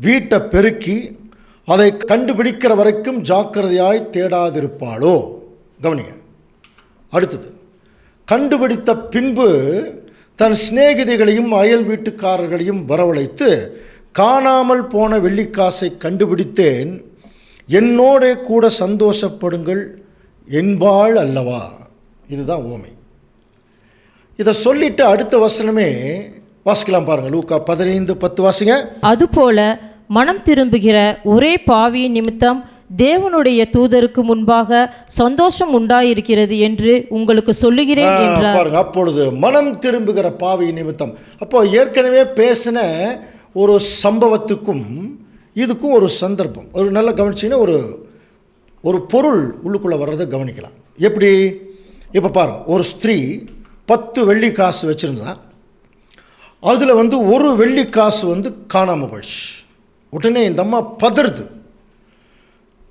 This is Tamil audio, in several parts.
வீட்டை பெருக்கி அதை கண்டுபிடிக்கிற வரைக்கும் ஜாக்கிரதையாய் தேடாதிருப்பாளோ? கவனிங்க. அடுத்தது, கண்டுபிடித்த பின்பு தன் சிநேகிதிகளையும் அயல் வீட்டுக்காரர்களையும் வரவழைத்து, காணாமல் போன வெள்ளிக்காசை கண்டுபிடித்தேன், என்னோட கூட சந்தோஷப்படுங்கள் என்பாள் அல்லவா? இதுதான் உவமை. இதை சொல்லிட்டு அடுத்த வசனமே வாசிக்கலாம் பாருங்க. லூக்கா 15:10 வாசிங்க. அதுபோல மனம் திரும்புகிற ஒரே பாவியின் நிமித்தம் தேவனுடைய தூதருக்கு முன்பாக சந்தோஷம் உண்டாயிருக்கிறது என்று உங்களுக்கு சொல்லுகிறேன் என்றார். பாருங்க, அப்பொழுது மனம் திரும்புகிற பாவியின் நிமித்தம். அப்போ ஏற்கனவே பேசின ஒரு சம்பவத்துக்கும் இதுக்கும் ஒரு சந்தர்ப்பம், ஒரு நல்ல கவனிச்சிங்கன்னா ஒரு பொருள் உள்ளுக்குள்ளே வர்றதை கவனிக்கலாம். எப்படி? இப்போ பாருங்க, ஒரு ஸ்திரீ 10 வெள்ளி காசு வச்சுருந்தா, அதில் ஒரு வெள்ளி காசு காணாமல் போயிடுச்சு. உடனே இந்த அம்மா பதறுது.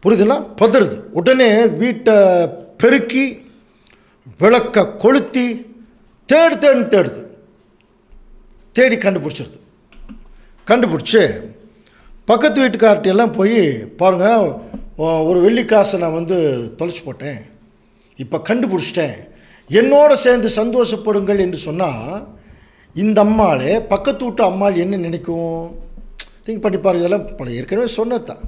புரியுதுன்னா? பதறுது. உடனே வீட்டை பெருக்கி விளக்க கொளுத்தி தேடுது. தேடி கண்டுபிடிச்சிருது. கண்டுபிடிச்சி பக்கத்து வீட்டுக்கார்ட்டெல்லாம் போய், பாருங்கள், ஒரு வெள்ளி காசை நான் தொலைச்சி போட்டேன், இப்போ கண்டுபிடிச்சிட்டேன், என்னோட சேர்ந்து சந்தோஷப்படுங்கள் என்று சொன்னால், இந்த அம்மாளே பக்கத்து வீட்டு அம்மாள் என்ன நினைக்கும்? திங்க் பண்ணி பாருங்க. இதெல்லாம் ஏற்கனவே சொன்னது தான்.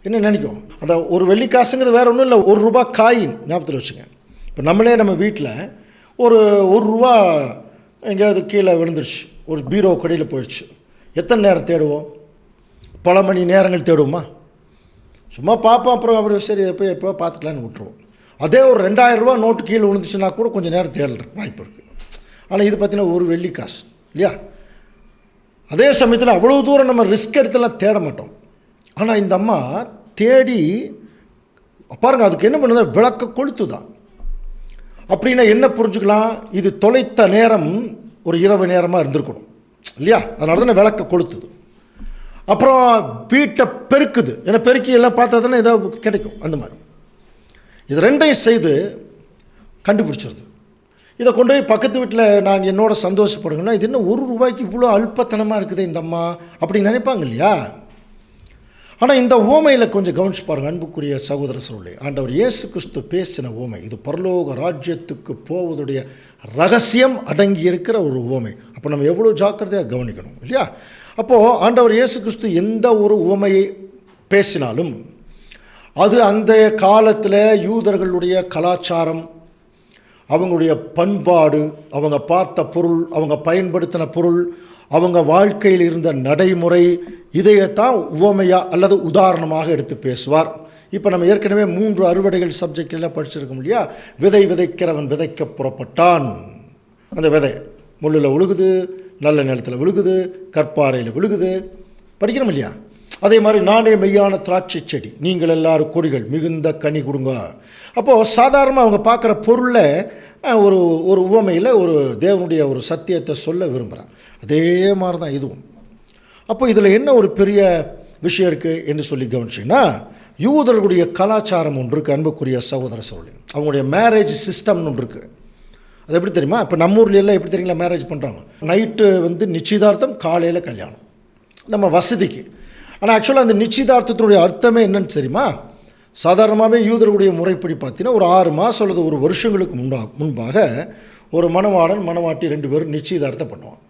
என்ன நினைக்கும்? அந்த ஒரு வெள்ளிக்காசுங்கிறது வேறு ஒன்றும் இல்லை, ₹1 காயின். ஞாபகத்தில் வச்சுங்க. இப்போ நம்ம வீட்டில் ஒரு ₹1 எங்கேயாவது கீழே விழுந்துருச்சு, ஒரு பீரோ கடையில் போயிடுச்சு. எத்தனை நேரம் தேடுவோம்? பல மணி நேரங்கள் தேடுவோமா? சும்மா பார்ப்போம், அப்புறம் சரி எப்போ பார்த்துக்கலான்னு விட்டுருவோம். அதே ஒரு ₹2000 நோட்டு கீழே விழுந்துச்சுன்னா கூட கொஞ்சம் நேரம் தேடுற வாய்ப்பு இருக்குது. ஆனால் இது பார்த்தீங்கன்னா ஒரு வெள்ளி காசு இல்லையா? அதே சமயத்தில் அவ்வளோ தூரம் நம்ம ரிஸ்க் எடுத்துலாம் தேட மாட்டோம். ஆனால் இந்த அம்மா தேடி பாருங்கள், அதுக்கு என்ன பண்ணுது? விளக்க கொளுத்து தான். அப்படின்னா என்ன புரிஞ்சுக்கலாம்? இது தொலைத்த நேரம் ஒரு இரவு நேரமாக இருந்திருக்கணும் இல்லையா? அதனால தானே விளக்க கொளுத்துது. அப்புறம் வீட்டை பெருக்குது. ஏன்னா பெருக்கி எல்லாம் பார்த்தா தானே ஏதாவது கிடைக்கும். அந்த மாதிரி இது ரெண்டையும் செய்து கண்டுபிடிச்சிருது. இதை கொண்டு போய் பக்கத்து வீட்டில் நான் என்னோட சந்தோஷப்படுங்கன்னா, இது என்ன ₹1 இவ்வளோ அல்பத்தனமாக இருக்குது இந்த அம்மா அப்படி நினைப்பாங்க இல்லையா? ஆனால் இந்த உவமையில் கொஞ்சம் கவனிச்சு பாருங்கள் அன்புக்குரிய சகோதர சகோதரிகளே. ஆண்டவர் இயேசு கிறிஸ்து பேசின உவமை இது பரலோக ராஜ்யத்துக்கு போவதுடைய ரகசியம் அடங்கி இருக்கிற ஒரு உவமை. அப்போ நம்ம எவ்வளோ ஜாக்கிரதையாக கவனிக்கணும் இல்லையா? அப்போது ஆண்டவர் இயேசு கிறிஸ்து எந்த ஒரு உவமையை பேசினாலும் அது அந்த காலத்தில் யூதர்களுடைய கலாச்சாரம், அவங்களுடைய பண்பாடு, அவங்க பார்த்த பொருள், அவங்க பயன்படுத்தின பொருள், அவங்க வாழ்க்கையில் இருந்த நடைமுறை, இதையத்தான் உவமையாக அல்லது உதாரணமாக எடுத்து பேசுவார். இப்போ நம்ம ஏற்கனவே 3 அறுவடைகள் சப்ஜெக்டெல்லாம் படிச்சிருக்கோம் இல்லையா? விதை விதைக்கிறவன் விதைக்க புறப்பட்டான். அந்த விதை முள்ளில் விழுகுது, நல்ல நிலத்தில் விழுகுது, கற்பாறையில் விழுகுது, படிக்கிறோம் இல்லையா? அதே மாதிரி நானே மெய்யான திராட்சை செடி, நீங்கள் எல்லாரும் கொடிகள், மிகுந்த கனி கொடுங்க. அப்போது சாதாரணமாக அவங்க பார்க்குற பொருளில் ஒரு உவமையில் ஒரு தேவனுடைய ஒரு சத்தியத்தை சொல்ல விரும்புகிறான். அதே மாதிரி தான் இதுவும். அப்போ இதில் என்ன ஒரு பெரிய விஷயம் இருக்குது என்று சொல்லி கவனிச்சிங்கன்னா, யூதர்களுடைய கலாச்சாரம் ஒன்று இருக்குது அன்புக்குரிய சகோதர சகோதரி. அவங்களுடைய மேரேஜ் சிஸ்டம்னு ஒன்று இருக்குது. அது எப்படி தெரியுமா? இப்போ நம்ம ஊர்லாம் எப்படி தெரியுங்களா மேரேஜ் பண்ணுறாங்க? நைட்டு நிச்சயதார்த்தம், காலையில் கல்யாணம், நம்ம வசதிக்கு. ஆனால் ஆக்சுவலாக அந்த நிச்சயதார்த்தத்தினுடைய அர்த்தமே என்னன்னு தெரியுமா? சாதாரணமாகவே யூதர்களுடைய முறைப்படி பார்த்தீங்கன்னா ஒரு 6 மாதம் அல்லது ஒரு வருஷங்களுக்கு முன்பாக ஒரு மணவாளன் மணவாட்டி 2 பேரும் நிச்சயதார்த்தம் பண்ணுவாங்க.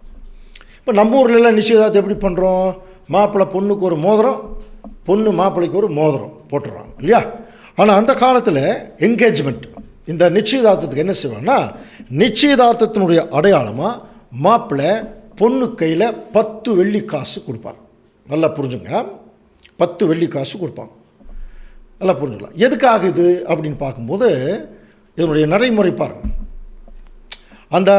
இப்போ நம்ம ஊர்லெல்லாம் நிச்சயதார்த்தம் எப்படி பண்ணுறோம்? மாப்பிள்ளை பொண்ணுக்கு ஒரு மோதிரம், பொண்ணு மாப்பிள்ளைக்கு ஒரு மோதிரம் போட்டுடுறாங்க இல்லையா? ஆனால் அந்த காலத்தில் என்கேஜ்மெண்ட், இந்த நிச்சயதார்த்தத்துக்கு என்ன செய்வாங்கன்னா, நிச்சயதார்த்தத்தினுடைய அடையாளமாக மாப்பிள்ளை பொண்ணு கையில் 10 வெள்ளி காசு கொடுப்பார். நல்லா புரிஞ்சுங்க, 10 வெள்ளி காசு கொடுப்பாங்க. நல்லா புரிஞ்சுக்கலாம். எதுக்காக இது அப்படின்னு பார்க்கும்போது இதனுடைய நடைமுறை பாருங்கள். அந்த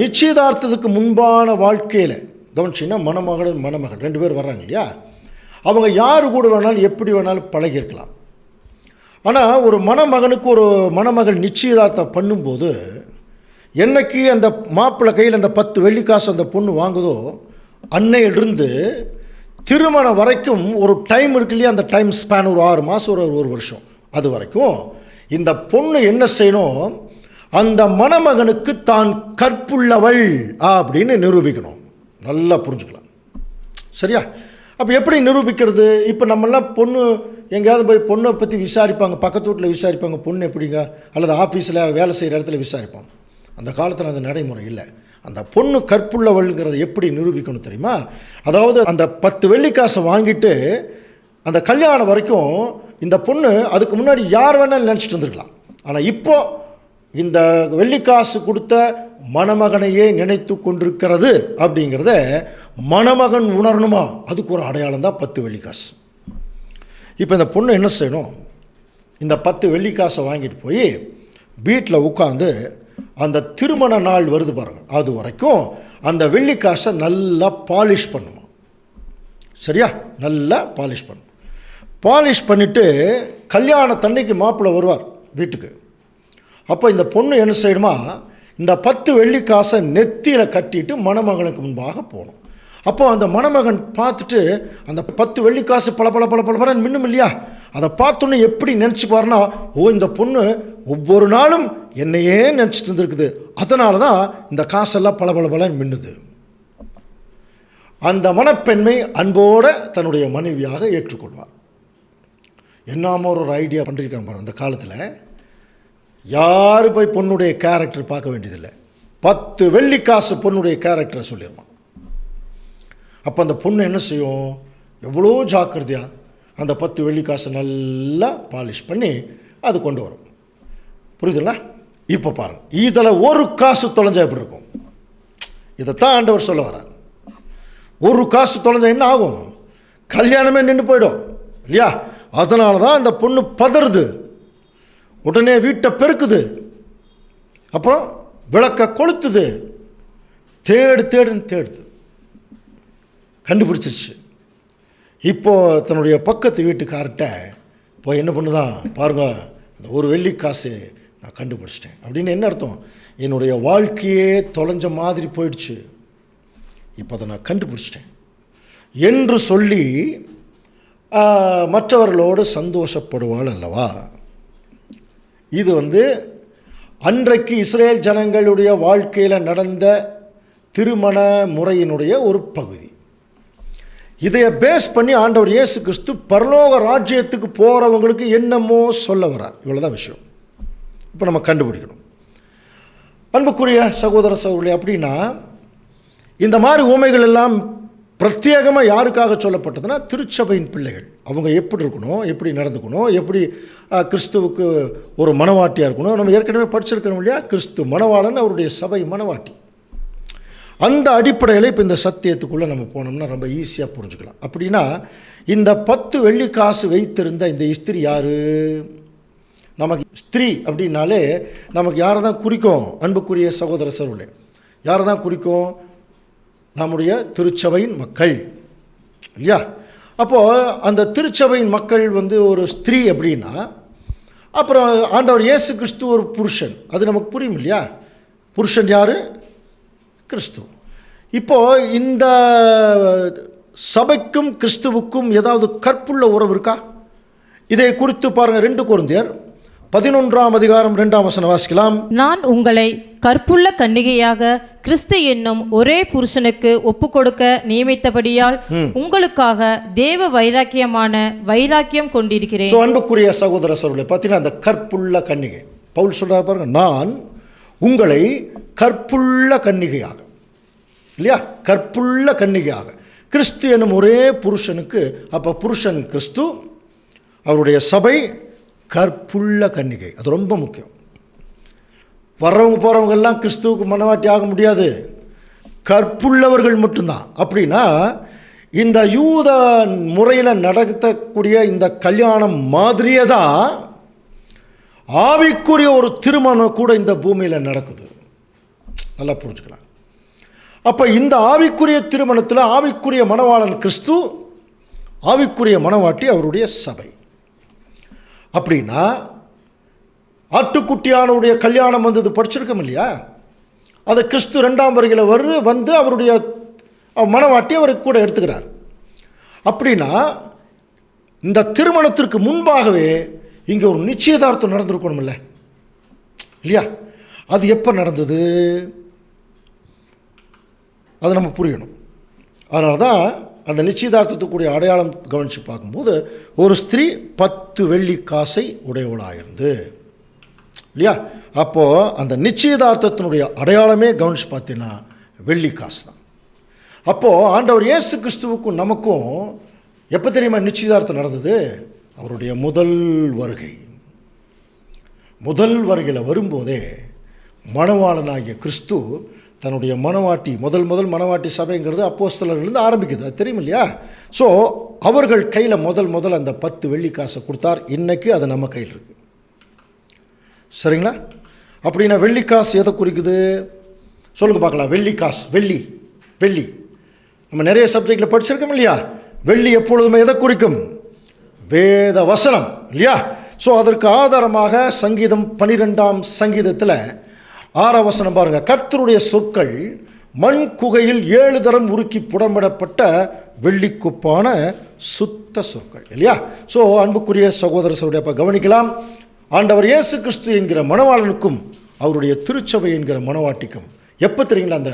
நிச்சயதார்த்தத்துக்கு முன்பான வாழ்க்கையில் கவனிச்சிங்கன்னா மணமகள் மணமகள் 2 பேர் வர்றாங்க இல்லையா? அவங்க யார் கூட வேணாலும் எப்படி வேணாலும் பழகிருக்கலாம். ஆனால் ஒரு மணமகனுக்கு ஒரு மணமகள் நிச்சயதார்த்தம் பண்ணும்போது என்னைக்கு அந்த மாப்பிள்ளை கையில் அந்த 10 வெள்ளி காசு அந்த பொண்ணு வாங்குதோ அன்னையிலிருந்து திருமணம் வரைக்கும் ஒரு டைம் இருக்கு இல்லையா, அந்த டைம் ஸ்பேன் ஒரு 6 மாதம், ஒரு வருஷம், அது வரைக்கும் இந்த பொண்ணு என்ன செய்யணும், அந்த மணமகனுக்கு தான் கற்புள்ளவள் அப்படின்னு நிரூபிக்கணும். நல்லா புரிஞ்சுக்கலாம், சரியா? அப்போ எப்படி நிரூபிக்கிறது? இப்போ நம்மெல்லாம் பொண்ணு எங்கேயாவது போய் பொண்ணை பற்றி விசாரிப்பாங்க, பக்கத்து வீட்டில் விசாரிப்பாங்க, பொண்ணு எப்படிங்க, அல்லது ஆஃபீஸில் வேலை செய்கிற இடத்துல விசாரிப்பாங்க. அந்த காலத்தில் அந்த நடைமுறை இல்லை. அந்த பொண்ணு கற்புள்ளவள்ங்கிறத எப்படி நிரூபிக்கணும் தெரியுமா? அதாவது அந்த 10 வெள்ளிக்காசை வாங்கிட்டு அந்த கல்யாணம் வரைக்கும் இந்த பொண்ணு அதுக்கு முன்னாடி யார் வேணாலும் நினச்சிட்டு வந்துருக்கலாம். ஆனால் இப்போ இந்த வெள்ளிக்காசு கொடுத்த மணமகனையே நினைத்து கொண்டிருக்கிறது அப்படிங்கிறத மணமகன் உணரணுமா, அதுக்கு ஒரு அடையாளம் தான் 10 வெள்ளிக்காசு. இப்போ இந்த பொண்ணு என்ன செய்யணும், இந்த 10 வெள்ளிக்காசை வாங்கிட்டு போய் வீட்டில் உட்காந்து அந்த திருமண நாள் வருது பாருங்கள், அது வரைக்கும் அந்த வெள்ளிக்காசை நல்லா பாலிஷ் பண்ணுமா, சரியா? நல்லா பாலிஷ் பண்ணும். பாலிஷ் பண்ணிவிட்டு கல்யாணத்தன்னைக்கு மாப்பிள்ளை வருவார் வீட்டுக்கு. அப்போ இந்த பொண்ணு என்ன செய்யணுமா, இந்த 10 வெள்ளிக்காசை நெத்தியில் கட்டிட்டு மணமகனுக்கு முன்பாக போகணும். அப்போ அந்த மணமகன் பார்த்துட்டு அந்த 10 வெள்ளிக்காசு பல பல பல பல பலன்னு மின்னும் இல்லையா, அதை பார்த்தோன்னே எப்படி நினச்சிப்பாருன்னா, ஓ இந்த பொண்ணு ஒவ்வொரு நாளும் என்னையே நினச்சிட்டு இருந்துருக்குது, அதனால தான் இந்த காசெல்லாம் பல பல பலன்னு மின்னுது. அந்த மணப்பெண்மை அன்போடு தன்னுடைய மனைவியாக ஏற்றுக்கொள்வார். என்னாமோ ஒரு ஐடியா பண்ணியிருக்காங்க பாருங்க. அந்த காலத்தில் யாரும் போய் பொண்ணுடைய கேரக்டர் பார்க்க வேண்டியதில்லை, 10 வெள்ளிக்காசு பொண்ணுடைய கேரக்டரை சொல்லிடுவான். அப்போ அந்த பொண்ணு என்ன செய்யும், எவ்வளோ ஜாக்கிரதையாக அந்த 10 வெள்ளிக்காசை நல்லா பாலிஷ் பண்ணி அது கொண்டு வரும். புரியுதுங்களா? இப்போ பாருங்கள், இதில் ஒரு காசு தொலைஞ்சா எப்படி இருக்கும், இதைத்தான் ஆண்டவர் சொல்ல வரார். ஒரு காசு தொலைஞ்சா என்ன ஆகும், கல்யாணமே நின்று போயிடும் இல்லையா? அதனால தான் அந்த பொண்ணு பதறுது, உடனே வீட்டை பெருக்குது, அப்புறம் விளக்க கொளுத்துது, தேடுன்னு கண்டுபிடிச்சிருச்சு. இப்போது தன்னுடைய பக்கத்து வீட்டுக்கார்ட்ட போய் என்ன பண்ணுதான் பாருங்க, இந்த ஒரு வெள்ளிக்காசு நான் கண்டுபிடிச்சிட்டேன் அப்படின்னு. என்ன அர்த்தம், என்னுடைய வாழ்க்கையே தொலைஞ்ச மாதிரி போயிடுச்சு, இப்போ அதை நான் கண்டுபிடிச்சிட்டேன் என்று சொல்லி மற்றவர்களோடு சந்தோஷப்படுவாள் அல்லவா? இது அன்றைக்கு இஸ்ரேல் ஜனங்களுடைய வாழ்க்கையில் நடந்த திருமண முறையினுடைய ஒரு பகுதி. இதைய பேஸ் பண்ணி ஆண்டவர் இயேசு கிறிஸ்து பரலோக ராஜ்யத்துக்கு போகிறவங்களுக்கு என்னமோ சொல்ல வரார். இவ்வளோதான் விஷயம். இப்போ நம்ம கண்டுபிடிக்கணும். அன்புக்குரிய சகோதர சகோதரி, அப்படின்னா இந்த மாதிரி உவமைகள் எல்லாம் பிரத்யேகமாக யாருக்காக சொல்லப்பட்டதுன்னா திருச்சபையின் பிள்ளைகள். அவங்க எப்படி இருக்கணும், எப்படி நடந்துக்கணும், எப்படி கிறிஸ்துவுக்கு ஒரு மணவாட்டியாக இருக்கணும். நம்ம ஏற்கனவே படிச்சிருக்கணும் இல்லையா, கிறிஸ்து மணவாளன், அவருடைய சபை மணவாட்டி. அந்த அடிப்படையில் இப்போ இந்த சத்தியத்துக்குள்ளே நம்ம போனோம்னா ரொம்ப ஈஸியாக புரிஞ்சுக்கலாம். அப்படின்னா இந்த 10 வெள்ளிக்காசு வைத்திருந்த இந்த ஸ்திரீ யார்? நமக்கு ஸ்திரீ அப்படின்னாலே நமக்கு யாரை தான் குறிக்கும்? அன்புக்குரிய சகோதர சகோதரர்களே, யாரை தான் குறிக்கும்? நம்முடைய திருச்சபையின் மக்கள் இல்லையா? அப்போது அந்த திருச்சபையின் மக்கள் ஒரு ஸ்திரீ அப்படின்னா, அப்புறம் ஆண்டவர் இயேசு கிறிஸ்து ஒரு புருஷன், அது நமக்கு புரியும் இல்லையா? புருஷன் யார்? கிறிஸ்து. இப்போது இந்த சபைக்கும் கிறிஸ்துவுக்கும் ஏதாவது கற்புள்ள உறவு இருக்கா? இதை குறித்து பாருங்கள். 2 கொரிந்தியர் 11ஆம் அதிகாரம் 2ஆம் வசனம் வாசிக்கலாம். நான் உங்களை கற்புள்ள கன்னிகையாக கிறிஸ்து என்னும் ஒரே புருஷனுக்கு ஒப்புக்கொடுக்க நியமித்தபடியால் உங்களுக்காக தேவ வைராக்கியம் கொண்டிருக்கிறேன். அன்புக்குரிய சகோதர சகோதரர்களே, பார்த்தீங்கன்னா அந்த கற்புள்ள கன்னிகை பவுல் சொல்றார் பாருங்க, நான் உங்களை கற்புள்ள கன்னிகையாக, இல்லையா, கற்புள்ள கன்னிகையாக கிறிஸ்து என்னும் ஒரே புருஷனுக்கு. அப்போ புருஷன் கிறிஸ்து, அவருடைய சபை கற்புள்ள கன்னிகை. அது ரொம்ப முக்கியம். வர்றவங்க போகிறவங்க எல்லாம் கிறிஸ்துவுக்கு மனவாட்டி ஆக முடியாது, கற்புள்ளவர்கள் மட்டும்தான். அப்படின்னா இந்த யூத முறையில் நடத்தக்கூடிய இந்த கல்யாணம் மாதிரியே தான் ஆவிக்குரிய ஒரு திருமணம் கூட இந்த பூமியில் நடக்குது. நல்லா புரிஞ்சுக்கலாம். அப்போ இந்த ஆவிக்குரிய திருமணத்தில் ஆவிக்குரிய மணவாளன் கிறிஸ்து, ஆவிக்குரிய மணவாட்டி அவருடைய சபை. அப்படின்னா ஆட்டுக்குட்டியானுடைய கல்யாணம் வந்தது படிச்சிருக்கோம் இல்லையா? அதை கிறிஸ்து 2ஆம் வருகையில் அவருடைய மணவாட்டி அவருக்கு கூட எடுத்துக்கிறார். அப்படின்னா இந்த திருமணத்திற்கு முன்பாகவே இங்கே ஒரு நிச்சயதார்த்தம் நடந்திருக்கணும்ல, இல்லையா? அது எப்போ நடந்தது? அது நம்ம புரியணும். அதனால தான் அந்த நிச்சயதார்த்தத்துக்குரிய அடையாளம் கவனித்து பார்க்கும்போது ஒரு ஸ்திரீ 10 வெள்ளி காசை உடையவளாயிருந்து, இல்லையா? அப்போது அந்த நிச்சயதார்த்தத்தினுடைய அடையாளமே கவனித்து பார்த்தீங்கன்னா வெள்ளி காசு தான். அப்போது ஆண்டவர் இயேசு கிறிஸ்துவுக்கும் நமக்கும் எப்போ தெரியுமா நிச்சயதார்த்தம் நடந்தது? அவருடைய முதல் வருகை. முதல் வருகையில் வரும்போதே மணவாளனாகிய கிறிஸ்து தன்னுடைய மணவாட்டி, முதல் மணவாட்டி சபைங்கிறது அப்போஸ்தலர்லேருந்து ஆரம்பிக்குது, அது தெரியும் இல்லையா? ஸோ அவர்கள் கையில் முதல் அந்த 10 வெள்ளி காசை கொடுத்தார். இன்றைக்கி அது நம்ம கையில் இருக்குது, சரிங்களா? அப்படின்னா வெள்ளி காசு எதை குறிக்குது சொல்லுங்கள் பார்க்கலாம். வெள்ளி காசு, வெள்ளி நம்ம நிறைய சப்ஜெக்டில் படிச்சிருக்கோம் இல்லையா? வெள்ளி எப்பொழுதுமே எதை குறிக்கும்? வேத வசனம், இல்லையா? ஸோ அதற்கு ஆதாரமாக சங்கீதம் 12ஆம் சங்கீதத்தில் 6ஆம் வசனம் பாருங்கள். கர்த்தருடைய சொற்கள் மண் குகையில் 7 தரம் உருக்கி புடமிடப்பட்ட வெள்ளிக்குப்பான சுத்த சொற்கள், இல்லையா? ஸோ அன்புக்குரிய சகோதரர்களுடைய அப்போ கவனிக்கலாம். ஆண்டவர் இயேசு கிறிஸ்து என்கிற மணவாளனுக்கும் அவருடைய திருச்சபை என்கிற மணவாட்டிக்கும் எப்போ தெரியுங்களா அந்த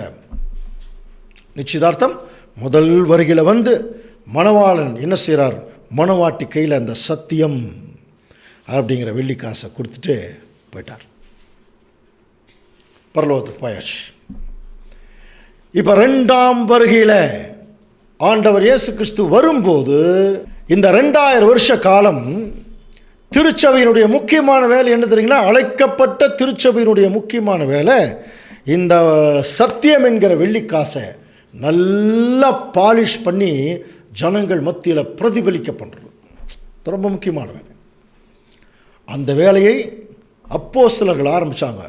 நிச்சயதார்த்தம்? முதல் வருகையில் வந்து மணவாளன் என்ன செய்கிறார்? மணவாட்டி கையில் அந்த சத்தியம் அப்படிங்கிற வெள்ளி காசை கொடுத்துட்டு போயிட்டார், பரலோகத்துக்கு போயாச்சு. இப்போ 2ஆம் வருகையில் ஆண்டவர் இயேசு கிறிஸ்து வரும்போது இந்த 2000 வருஷ காலம் திருச்சபையினுடைய முக்கியமான வேலை என்ன தெரியுங்களா? அழைக்கப்பட்ட திருச்சபையினுடைய முக்கியமான வேலை இந்த சத்தியம் என்கிற வெள்ளிக்காசை நல்லா பாலிஷ் பண்ணி ஜனங்கள் மத்தியில் பிரதிபலிக்க பண்ணுறது ரொம்ப முக்கியமான வேலை. அந்த வேலையை அப்போஸ்தலர்கள் ஆரம்பித்தாங்க.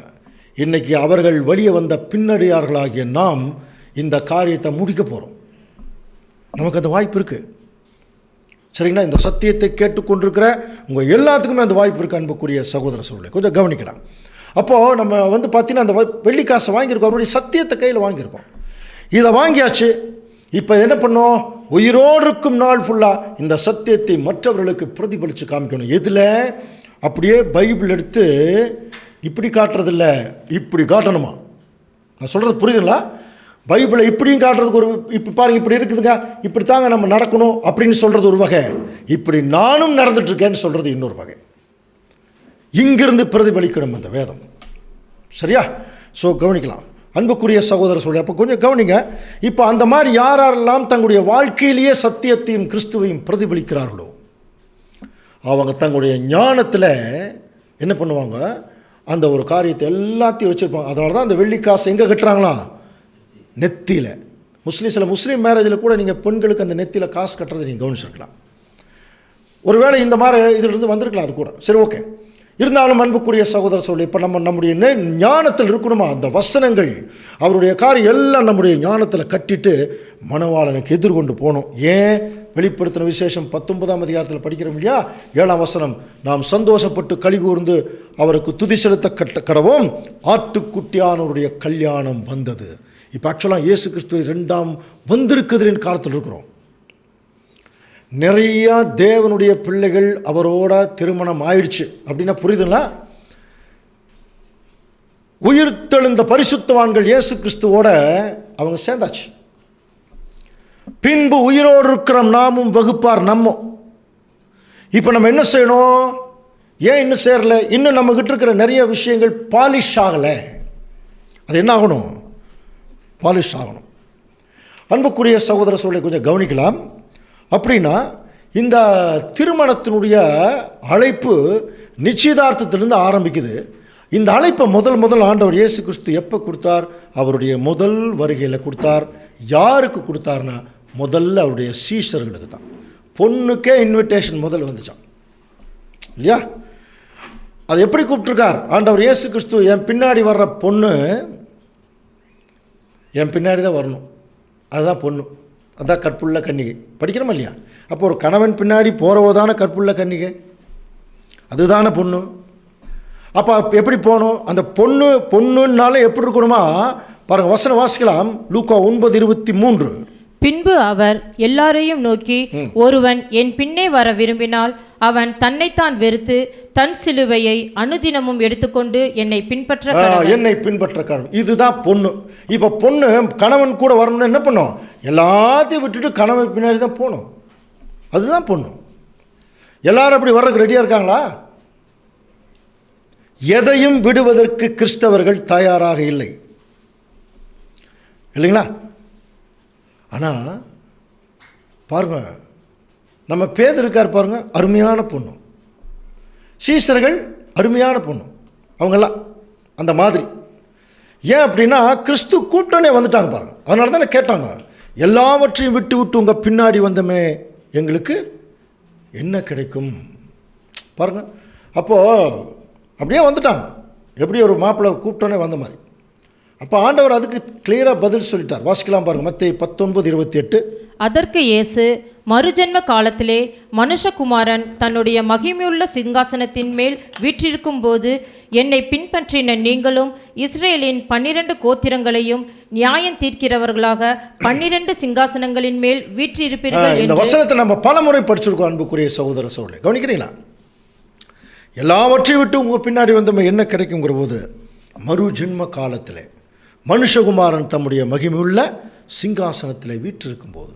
இன்றைக்கி அவர்கள் வெளியே வந்த பின்னடியார்களாகிய நாம் இந்த காரியத்தை முடிக்க போகிறோம். நமக்கு அந்த வாய்ப்பு இருக்குது, சரிங்களா? இந்த சத்தியத்தை கேட்டுக்கொண்டிருக்கிற உங்கள் எல்லாத்துக்குமே அந்த வாய்ப்பு இருக்குது. அன்புக்குரிய சகோதர சகோதரி கொஞ்சம் கவனிக்கலாம். அப்போது நம்ம வந்து பார்த்தீங்கன்னா அந்த வெள்ளிக்காசை வாங்கியிருக்கோம், அவருடைய சத்தியத்தை கையில் வாங்கியிருக்கோம். இதை வாங்கியாச்சு. இப்போ என்ன பண்ணோம்? உயிரோடு இருக்கும் நாள் ஃபுல்லாக இந்த சத்தியத்தை மற்றவர்களுக்கு பிரதிபலித்து காமிக்கணும். எதில்? அப்படியே பைபிள் எடுத்து இப்படி காட்டுறதில்ல, இப்படி காட்டணுமா? நான் சொல்கிறது புரியுதுங்களா? பைபிளை இப்படியும் காட்டுறதுக்கு ஒரு, இப்படி பாருங்கள் இப்படி இருக்குதுங்க, இப்படி தாங்க நம்ம நடக்கணும் அப்படின்னு சொல்கிறது ஒரு வகை, இப்படி நானும் நடந்துட்டுருக்கேன்னு சொல்கிறது இன்னொரு வகை. இங்கிருந்து பிரதிபலிக்கணும் அந்த வேதம், சரியா? ஸோ கவனிக்கலாம் அன்புக்குரிய சகோதர சொல்லி. அப்போ கொஞ்சம் கவனிங்க. இப்போ அந்த மாதிரி யாரெல்லாம் தங்களுடைய வாழ்க்கையிலேயே சத்தியத்தையும் கிறிஸ்துவையும் பிரதிபலிக்கிறார்களோ அவங்க தங்களுடைய ஞானத்தில் என்ன பண்ணுவாங்க? அந்த ஒரு காரியத்தை எல்லாத்தையும் வச்சுருப்பாங்க. அதனால தான் அந்த வெள்ளிக்காசை எங்கே கட்டுறாங்களா? நெத்தியில். சில முஸ்லீம் மேரேஜில் கூட நீங்கள் பெண்களுக்கு அந்த நெத்தியில் காசு கட்டுறதை நீங்கள் கவனிச்சிருக்கலாம். ஒருவேளை இந்த மாதிரி இதிலிருந்து வந்திருக்கலாம், அது கூட சரி, ஓகே. இருந்தாலும் அன்புக்குரிய சகோதர சொல்லி இப்போ நம்முடைய ஞானத்தில் இருக்கணுமா? அந்த வசனங்கள் அவருடைய காரியம் எல்லாம் நம்முடைய ஞானத்தில் கட்டிட்டு மணவாளனுக்கு எதிர்கொண்டு போகணும். ஏன்? வெளிப்படுத்தின விசேஷம் 19ஆம் அதிகாரத்தில் படிக்கிறோம் இல்லையா? 7ஆம் வசனம், நாம் சந்தோஷப்பட்டு கலிகூர்ந்து அவருக்கு துதி செலுத்த கடவோம், ஆட்டுக்குட்டியானவருடைய கல்யாணம் வந்தது. இப்போ ஆக்சுவலாக இயேசு கிறிஸ்துவ 2ஆம் வந்திருக்குதுன்னு காலத்தில் இருக்கிறோம். நிறையா தேவனுடைய பிள்ளைகள் அவரோட திருமணம் ஆயிடுச்சு அப்படின்னா புரியுதுங்களா? உயிர்த்தெழுந்த பரிசுத்தவான்கள் இயேசு கிறிஸ்துவோட அவங்க சேர்ந்தாச்சு. பின்பு உயிரோடு இருக்கிற நாமும் வகுப்பார் நம்ம. இப்போ நம்ம என்ன செய்யணும்? ஏன் இன்னும் சேரல? இன்னும் நம்மகிட்ட இருக்கிற நிறைய விஷயங்கள் பாலிஷ் ஆகலை. அது என்ன ஆகணும்? பாலிஷ் ஆகணும். அன்புக்குரிய சகோதர சொல்லை கொஞ்சம் கவனிக்கலாம். அப்படின்னா இந்த திருமணத்தினுடைய அழைப்பு நிச்சயதார்த்தத்திலிருந்து ஆரம்பிக்குது. இந்த அழைப்பை முதல் ஆண்டவர் இயேசு கிறிஸ்து எப்போ கொடுத்தார்? அவருடைய முதல் வருகையில் கொடுத்தார். யாருக்கு கொடுத்தார்னா முதல்ல அவருடைய சீஷர்களுக்கு தான். பொண்ணுக்கே இன்விடேஷன் முதல்ல வந்துச்சான், இல்லையா? அது எப்படி கூப்பிட்டுருக்கார் ஆண்டவர் இயேசு கிறிஸ்து? என் பின்னாடி வர்ற பொண்ணு என் பின்னாடி தான் வரணும், அதுதான் பொண்ணு, அதுதான் கற்புள்ள கன்னிகை. படிக்கிறோமா இல்லையா? அப்போ ஒரு கணவன் பின்னாடி போகிறவோதான கற்புள்ள கன்னிகை, அதுதானே பொண்ணு. அப்போ எப்படி போகணும்? அந்த பொண்ணுன்னாலும் எப்படி இருக்கணுமா? பாருங்கள், வசனம் வாசிக்கலாம். லூக்கா 9:23. பின்பு அவர் எல்லாரையும் நோக்கி, ஒருவன் என் பின்னே வர விரும்பினால் அவன் தன்னைத்தான் வெறுத்து தன் சிலுவையை அனுதினமும் எடுத்துக்கொண்டு என்னை பின்பற்ற கடவன். இதுதான் பொண்ணு. இப்போ பொண்ணு கணவன் கூட வரணும்னு என்ன பண்ணும்? எல்லாத்தையும் விட்டுட்டு கணவன் பின்னாடி தான் போகணும். அதுதான் பொண்ணு. எல்லாரும் அப்படி வர்றதுக்கு ரெடியாக இருக்காங்களா? எதையும் விடுவதற்கு கிறிஸ்தவர்கள் தயாராக இல்லை, இல்லைங்களா? ஆனால் பாருங்க, நம்ம பேதர் இருக்கார் பாருங்க, அருமையான பொண்ணு. சீசர்கள் அருமையான பொண்ணு, அவங்கெல்லாம் அந்த மாதிரி. ஏன் அப்படின்னா கிறிஸ்து கூட்டனே வந்துட்டாங்க பாருங்க. அதனால தானே கேட்டாங்க, எல்லாவற்றையும் விட்டு விட்டு உங்கள் பின்னாடி வந்தமே எங்களுக்கு என்ன கிடைக்கும் பாருங்க. அப்போது அப்படியே வந்துட்டாங்க, எப்படி ஒரு மாப்பிள்ளை கூப்பிட்டோன்னே வந்த மாதிரி. அப்போ ஆண்டவர் அதுக்கு கிளியராக பதில் சொல்லிட்டார். வாசிக்கலாம் பாருங்க, மத்தேயு 19:28. அதற்கு இயேசு, மறுஜென்ம காலத்திலே மனுஷகுமாரன் தன்னுடைய மகிமையுள்ள சிங்காசனத்தின் மேல் வீற்றிருக்கும் போது என்னை பின்பற்றின நீங்களும் இஸ்ரேலின் 12 கோத்திரங்களையும் நியாயம் தீர்க்கிறவர்களாக 12 சிங்காசனங்களின் மேல் வீற்றிருப்பீர்கள். இந்த வசனத்தை நம்ம பல முறை படிச்சிருக்கோம் அன்புக்குரிய சகோதர சகோதரி, கவனிக்கிறீங்களா? எல்லாவற்றையும் விட்டு உங்கள் பின்னாடி வந்தோம் என்ன கிடைக்குங்கிற போது, மறு ஜென்ம காலத்தில் மனுஷகுமாரன் தம்முடைய மகிமையுள்ள சிங்காசனத்தில் வீற்றிருக்கும் போது,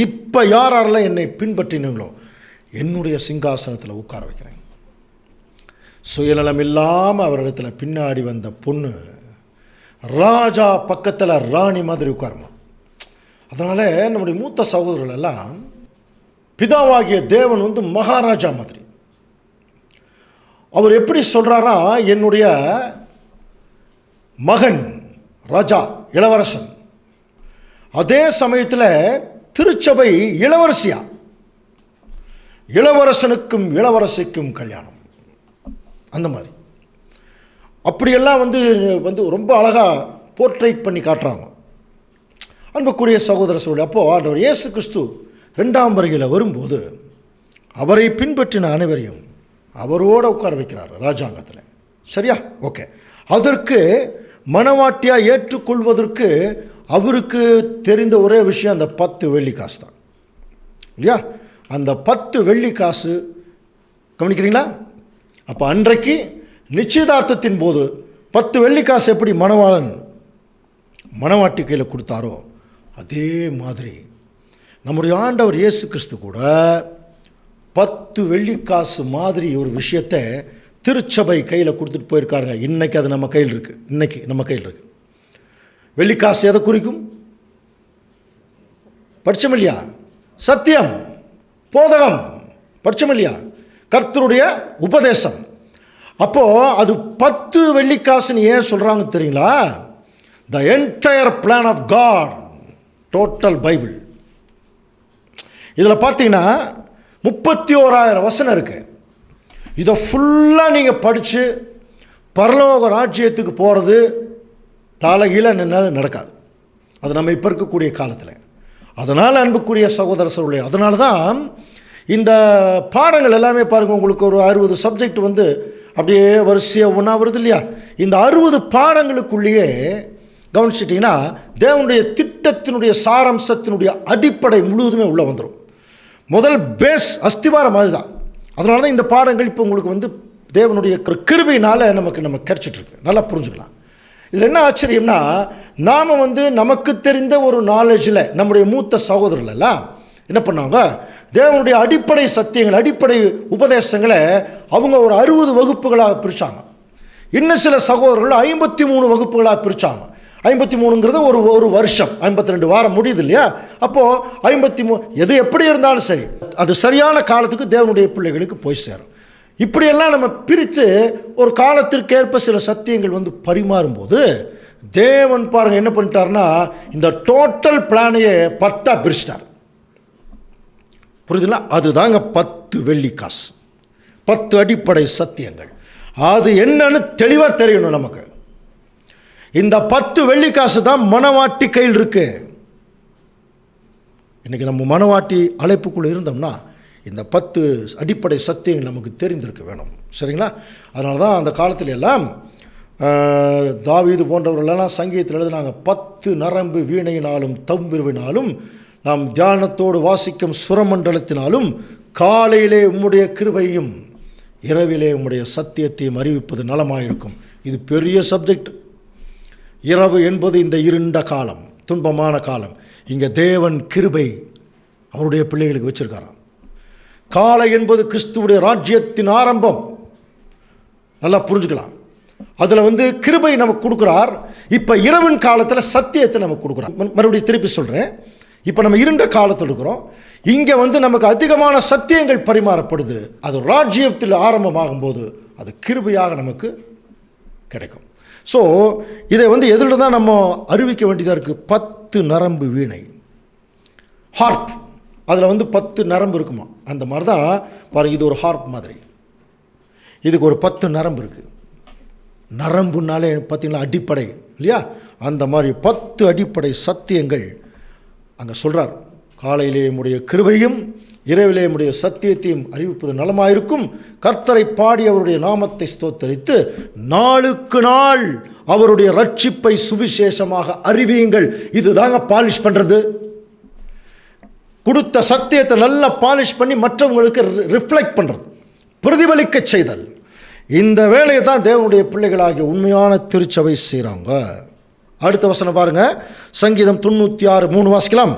இப்போ யாரெல்லாம் என்னை பின்பற்றினீங்களோ என்னுடைய சிங்காசனத்தில் உட்கார வைக்கிறேன். சுயநலம் இல்லாமல் அவரிடத்தில் பின்னாடி வந்த பொண்ணு ராஜா பக்கத்தில் ராணி மாதிரி உட்காருமா. அதனால் நம்முடைய மூத்த சகோதரர்கள் எல்லாம் பிதாவாகிய தேவன் மகாராஜா மாதிரி. அவர் எப்படி சொல்கிறாரா, என்னுடைய மகன் ராஜா இளவரசன், அதே சமயத்தில் திருச்சபை இளவரசியா, இளவரசனுக்கும் இளவரசிக்கும் கல்யாணம், அந்த மாதிரி அப்படியெல்லாம் ரொம்ப அழகாக போர்ட்ரேட் பண்ணி காட்டுறாங்க அன்புக்குரிய சகோதர சகோதரி. அப்போது ஆண்டவர் இயேசு கிறிஸ்து 2ஆம் வருகையில் வரும்போது அவரை பின்பற்றின அனைவரையும் அவரோடு உட்கார வைக்கிறார் ராஜாங்கத்தில். சரியா? ஓகே. அதற்கு மனவாட்டியாக ஏற்றுக்கொள்வதற்கு அவருக்கு தெரிந்த ஒரே விஷயம் அந்த 10 வெள்ளி காசு தான், இல்லையா? அந்த 10 வெள்ளி காசு, கவனிக்கிறீங்களா? அப்போ அன்றைக்கு நிச்சயதார்த்தத்தின் போது 10 வெள்ளி காசு எப்படி மணவாளன் மணவாட்டி கையில் கொடுத்தாரோ அதே மாதிரி நம்முடைய ஆண்டவர் இயேசு கிறிஸ்து கூட 10 வெள்ளிக்காசு மாதிரி ஒரு விஷயத்தை திருச்சபை கையில் கொடுத்துட்டு போயிருக்காருங்க. இன்றைக்கி அது நம்ம கையில் இருக்குது. இன்றைக்கி நம்ம கையில் இருக்குது. வெள்ளிக்காசு எதை குறிக்கும்? படித்தோம் இல்லையா? சத்தியம், போதகம் படித்தோம் இல்லையா? கர்த்தருடைய உபதேசம். அப்போது அது 10 வெள்ளிக்காசுன்னு ஏன் சொல்கிறாங்க தெரியுங்களா? The entire plan of God, total Bible. இதில் பார்த்தீங்கன்னா 31,000 வசனம் இருக்குது. இதை ஃபுல்லாக நீங்கள் படித்து பரலோக ராஜ்யத்துக்கு போகிறது தலைகீழ நின்னாலும் நடக்காது. அது நம்ம இப்போ இருக்கக்கூடிய காலத்தில். அதனால் அன்புக்குரிய சகோதர சகோதரி, அதனால தான் இந்த பாடங்கள் எல்லாமே பாருங்கள், உங்களுக்கு ஒரு 60 சப்ஜெக்ட் அப்படியே வரிசையாக ஒன்றா வருது இல்லையா? இந்த 60 பாடங்களுக்குள்ளேயே கவனிச்சிட்டிங்கன்னா தேவனுடைய திட்டத்தினுடைய சாராம்சத்தினுடைய அடிப்படை முழுவதுமே உள்ளே வந்துடும். முதல் பேஸ் அஸ்திவாரம் அதுதான். அதனால தான் இந்த பாடங்கள் இப்போ உங்களுக்கு தேவனுடைய கிருபையினால் நம்ம கிடைச்சிட்ருக்கு. நல்லா புரிஞ்சுக்கலாம். இதில் என்ன ஆச்சரியம்னா, நாம் நமக்கு தெரிந்த ஒரு நாலேஜில் நம்முடைய மூத்த சகோதரர்கள் எல்லாம் என்ன பண்ணாங்க, தேவனுடைய அடிப்படை சத்தியங்கள், அடிப்படை உபதேசங்களை அவங்க ஒரு 60 வகுப்புகளாக பிரித்தாங்க. இன்னும் சில சகோதரர்கள் 53 வகுப்புகளாக பிரித்தாங்க. 53ங்கிறது ஒரு வருஷம், 52 வாரம் முடியுது இல்லையா? அப்போது 53 எது எப்படி இருந்தாலும் சரி, அது சரியான காலத்துக்கு தேவனுடைய பிள்ளைகளுக்கு போய் சேரும். இப்படியெல்லாம் நம்ம பிரித்து ஒரு காலத்திற்கேற்ப சில சத்தியங்கள் பரிமாறும்போது தேவன் பாருங்கள் என்ன பண்ணிட்டார்னா, இந்த டோட்டல் பிளானையே 10ஆக பிரிச்சிட்டார். புரியுதுங்களா? அதுதாங்க 10 வெள்ளிக்காசு, 10 அடிப்படை சத்தியங்கள். அது என்னன்னு தெளிவாக தெரியணும் நமக்கு. இந்த 10 வெள்ளிக்காசு தான் மணவாட்டி கையில் இருக்கு. இன்றைக்கி நம்ம மணவாட்டி அழைப்புக்குள்ளே இருந்தோம்னா இந்த 10 அடிப்படை சத்தியங்கள் நமக்கு தெரிந்திருக்க வேணும். சரிங்களா? அதனால தான் அந்த காலத்துல எல்லாம் தாவீது போன்றவர்களெல்லாம் சங்கீதத்தில் எழுதினாங்க, 10 நரம்பு வீணையினாலும் தம்பிருவினாலும் நாம் தியானத்தோடு வாசிக்கும் சுரமண்டலத்தினாலும் காலையிலே உம்முடைய கிருபையும் இரவிலே உம்முடைய சத்தியத்தையும் அறிவிப்பது நலமாயிருக்கும். இது பெரிய சப்ஜெக்ட். இரவு என்பது இந்த இருண்ட காலம், துன்பமான காலம். இங்கே தேவன் கிருபை அவருடைய பிள்ளைகளுக்கு வச்சிருக்காராம். காலை என்பது கிறிஸ்துவுடைய ராஜ்யத்தின் ஆரம்பம். நல்லா புரிஞ்சுக்கலாம். அதில் கிருபை நமக்கு கொடுக்குறார். இப்போ இரவின் காலத்தில் சத்தியத்தை நமக்கு கொடுக்குறார். மறுபடியும் திருப்பி சொல்கிறேன், இப்போ நம்ம இருண்ட காலத்தில் இருக்கிறோம். இங்கே நமக்கு அதிகமான சத்தியங்கள் பரிமாறப்படுது. அது ராஜ்யத்தில் ஆரம்பமாகும்போது அது கிருபையாக நமக்கு கிடைக்கும். ஸோ இதை எதில் தான் நம்ம அறிவிக்க வேண்டியதாக இருக்குது? 10 நரம்பு வீணை, ஹார்ப். அதில் 10 நரம்பு இருக்குமா? அந்த மாதிரி தான் பாருங்கள், இது ஒரு ஹார்ப் மாதிரி. இதுக்கு ஒரு 10 நரம்பு இருக்குது. நரம்புனாலே பார்த்தீங்களா அடிப்படை இல்லையா? அந்த மாதிரி 10 அடிப்படை சத்தியங்கள் அங்கே சொல்கிறார். காலையிலே உம்முடைய கிருபையும் இரவிலே உம்முடைய சத்தியத்தையும் அறிவிப்பது நலமாயிருக்கும். கர்த்தரை பாடி அவருடைய நாமத்தை ஸ்தோத்தரித்து நாளுக்கு நாள் அவருடைய ரட்சிப்பை சுவிசேஷமாக அறிவியுங்கள். இதுதாங்க பாலிஷ் பண்ணுறது. கொடுத்த சத்தியத்தை நல்லா பாலிஷ் பண்ணி மற்றவங்களுக்கு ரிஃப்ளெக்ட் பண்ணுறது, பிரதிபலிக்க செய்தல். இந்த வேலையை தான் தேவனுடைய பிள்ளைகளாகிய உண்மையான திருச்சபை செய்கிறாங்க. அடுத்த வசனம் பாருங்க, சங்கீதம் 96:3 வாசிக்கலாம்.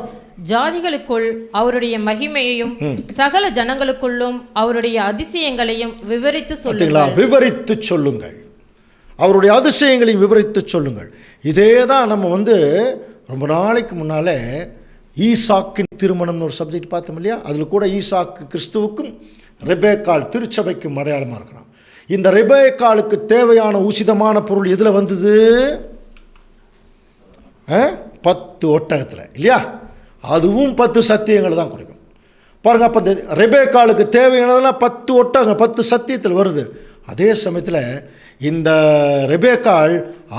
ஜாதிகளுக்குள் அவருடைய மகிமையையும் சகல ஜனங்களுக்குள்ளும் அவருடைய அதிசயங்களையும் விவரித்து சொல்லுங்கள். விவரித்து சொல்லுங்கள், அவருடைய அதிசயங்களையும் விவரித்து சொல்லுங்கள். இதே தான் நம்ம ரொம்ப நாளைக்கு முன்னாலே ஈசாக்கின் திருமணம்னு ஒரு சப்ஜெக்ட் பார்த்தோம் இல்லையா? அதில் கூட ஈசாக்கு கிறிஸ்துவுக்கும் ரெபேக்காள் திருச்சபைக்கும் அடையாளமாக இருக்கிறான். இந்த ரெபேக்காளுக்கு தேவையான உசிதமான பொருள் எதில் வந்தது? 10 ஒட்டகத்தில் இல்லையா? அதுவும் 10 சத்தியங்கள் தான் குறிக்கும். பாருங்கள், அப்போ இந்த ரெபேக்காளுக்கு தேவையானதெல்லாம் 10 ஒட்டகம் 10 சத்தியத்தில் வருது. அதே சமயத்தில் இந்த ரெபேக்காள்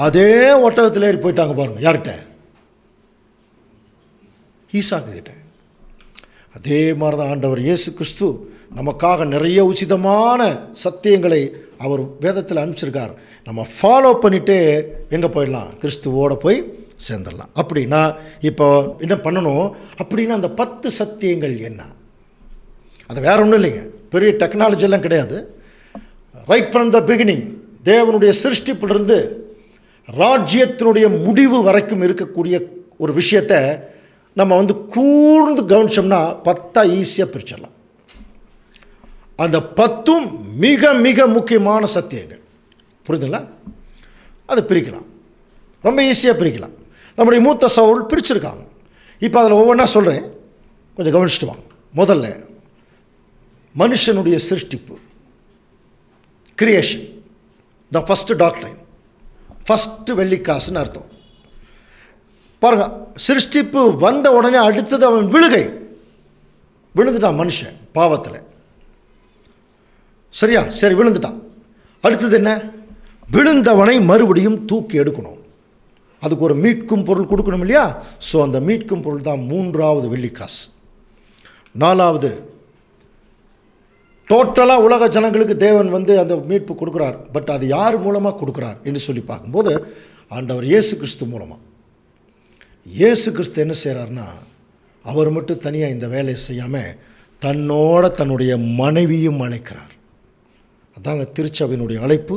அதே ஒட்டகத்தில் ஏறி போயிட்டாங்க பாருங்கள். யார்கிட்ட? ஈசாக்கு கிட்ட. அதே மாதிரி தான் ஆண்டவர் இயேசு கிறிஸ்து நமக்காக நிறைய உச்சிதமான சத்தியங்களை அவர் வேதத்தில் அனுப்பிச்சிருக்கார். நம்ம ஃபாலோ பண்ணிவிட்டு எங்கே போயிடலாம்? கிறிஸ்துவோடு போய் சேர்ந்துடலாம். அப்படின்னா இப்போ என்ன பண்ணணும்? அப்படின்னா அந்த 10 சத்தியங்கள் என்ன? அது வேற ஒன்றும் இல்லைங்க, பெரிய டெக்னாலஜியெல்லாம் கிடையாது. ரைட் ஃப்ரம் த பிகினிங், தேவனுடைய சிருஷ்டிப்பிலிருந்து ராஜ்யத்தினுடைய முடிவு வரைக்கும் இருக்கக்கூடிய ஒரு விஷயத்தை நம்ம கூர்ந்து கவனிச்சோம்னா 10 ஈஸியாக பிரிச்சிடலாம். அந்த 10ம் மிக மிக முக்கியமான சத்தியங்கள். புரியுதுங்களா? அதை பிரிக்கலாம், ரொம்ப ஈஸியாக பிரிக்கலாம். நம்முடைய மூத்த சவுல் பிரிச்சிருக்காங்க. இப்போ அதில் ஒவ்வொன்றா சொல்கிறேன், கொஞ்சம் கவனிச்சுட்டு வாங்க. முதல்ல மனுஷனுடைய சிருஷ்டிப்பு, creation, the first doctrine, first வெள்ளிக்காசுன்னு அர்த்தம். பாருங்கள், சிருஷ்டிப்பு வந்த உடனே அடுத்தது அவன் விழுந்துட்டான் மனுஷன் பாவத்தில். சரியா? சரி, விழுந்துட்டான். அடுத்தது என்ன? விழுந்தவனை மறுபடியும் தூக்கி எடுக்கணும். அதுக்கு ஒரு மீட்கும் பொருள் கொடுக்கணும் இல்லையா? ஸோ அந்த மீட்கும் பொருள் தான் 3வது வெள்ளிக்காசு. 4வது, டோட்டலாக உலக ஜனங்களுக்கு தேவன் அந்த மீட்பு கொடுக்குறார். பட் அது யார் மூலமாக கொடுக்குறார் என்று சொல்லி பார்க்கும்போது ஆண்டவர் இயேசு கிறிஸ்து மூலமாக. இயேசு கிறிஸ்து என்ன செய்கிறார்னா, அவர் மட்டும் தனியாக இந்த வேலையை செய்யாமல் தன்னோட தன்னுடைய மனைவியும் அழைக்கிறார். அதாங்க திருச்சபையினுடைய அழைப்பு.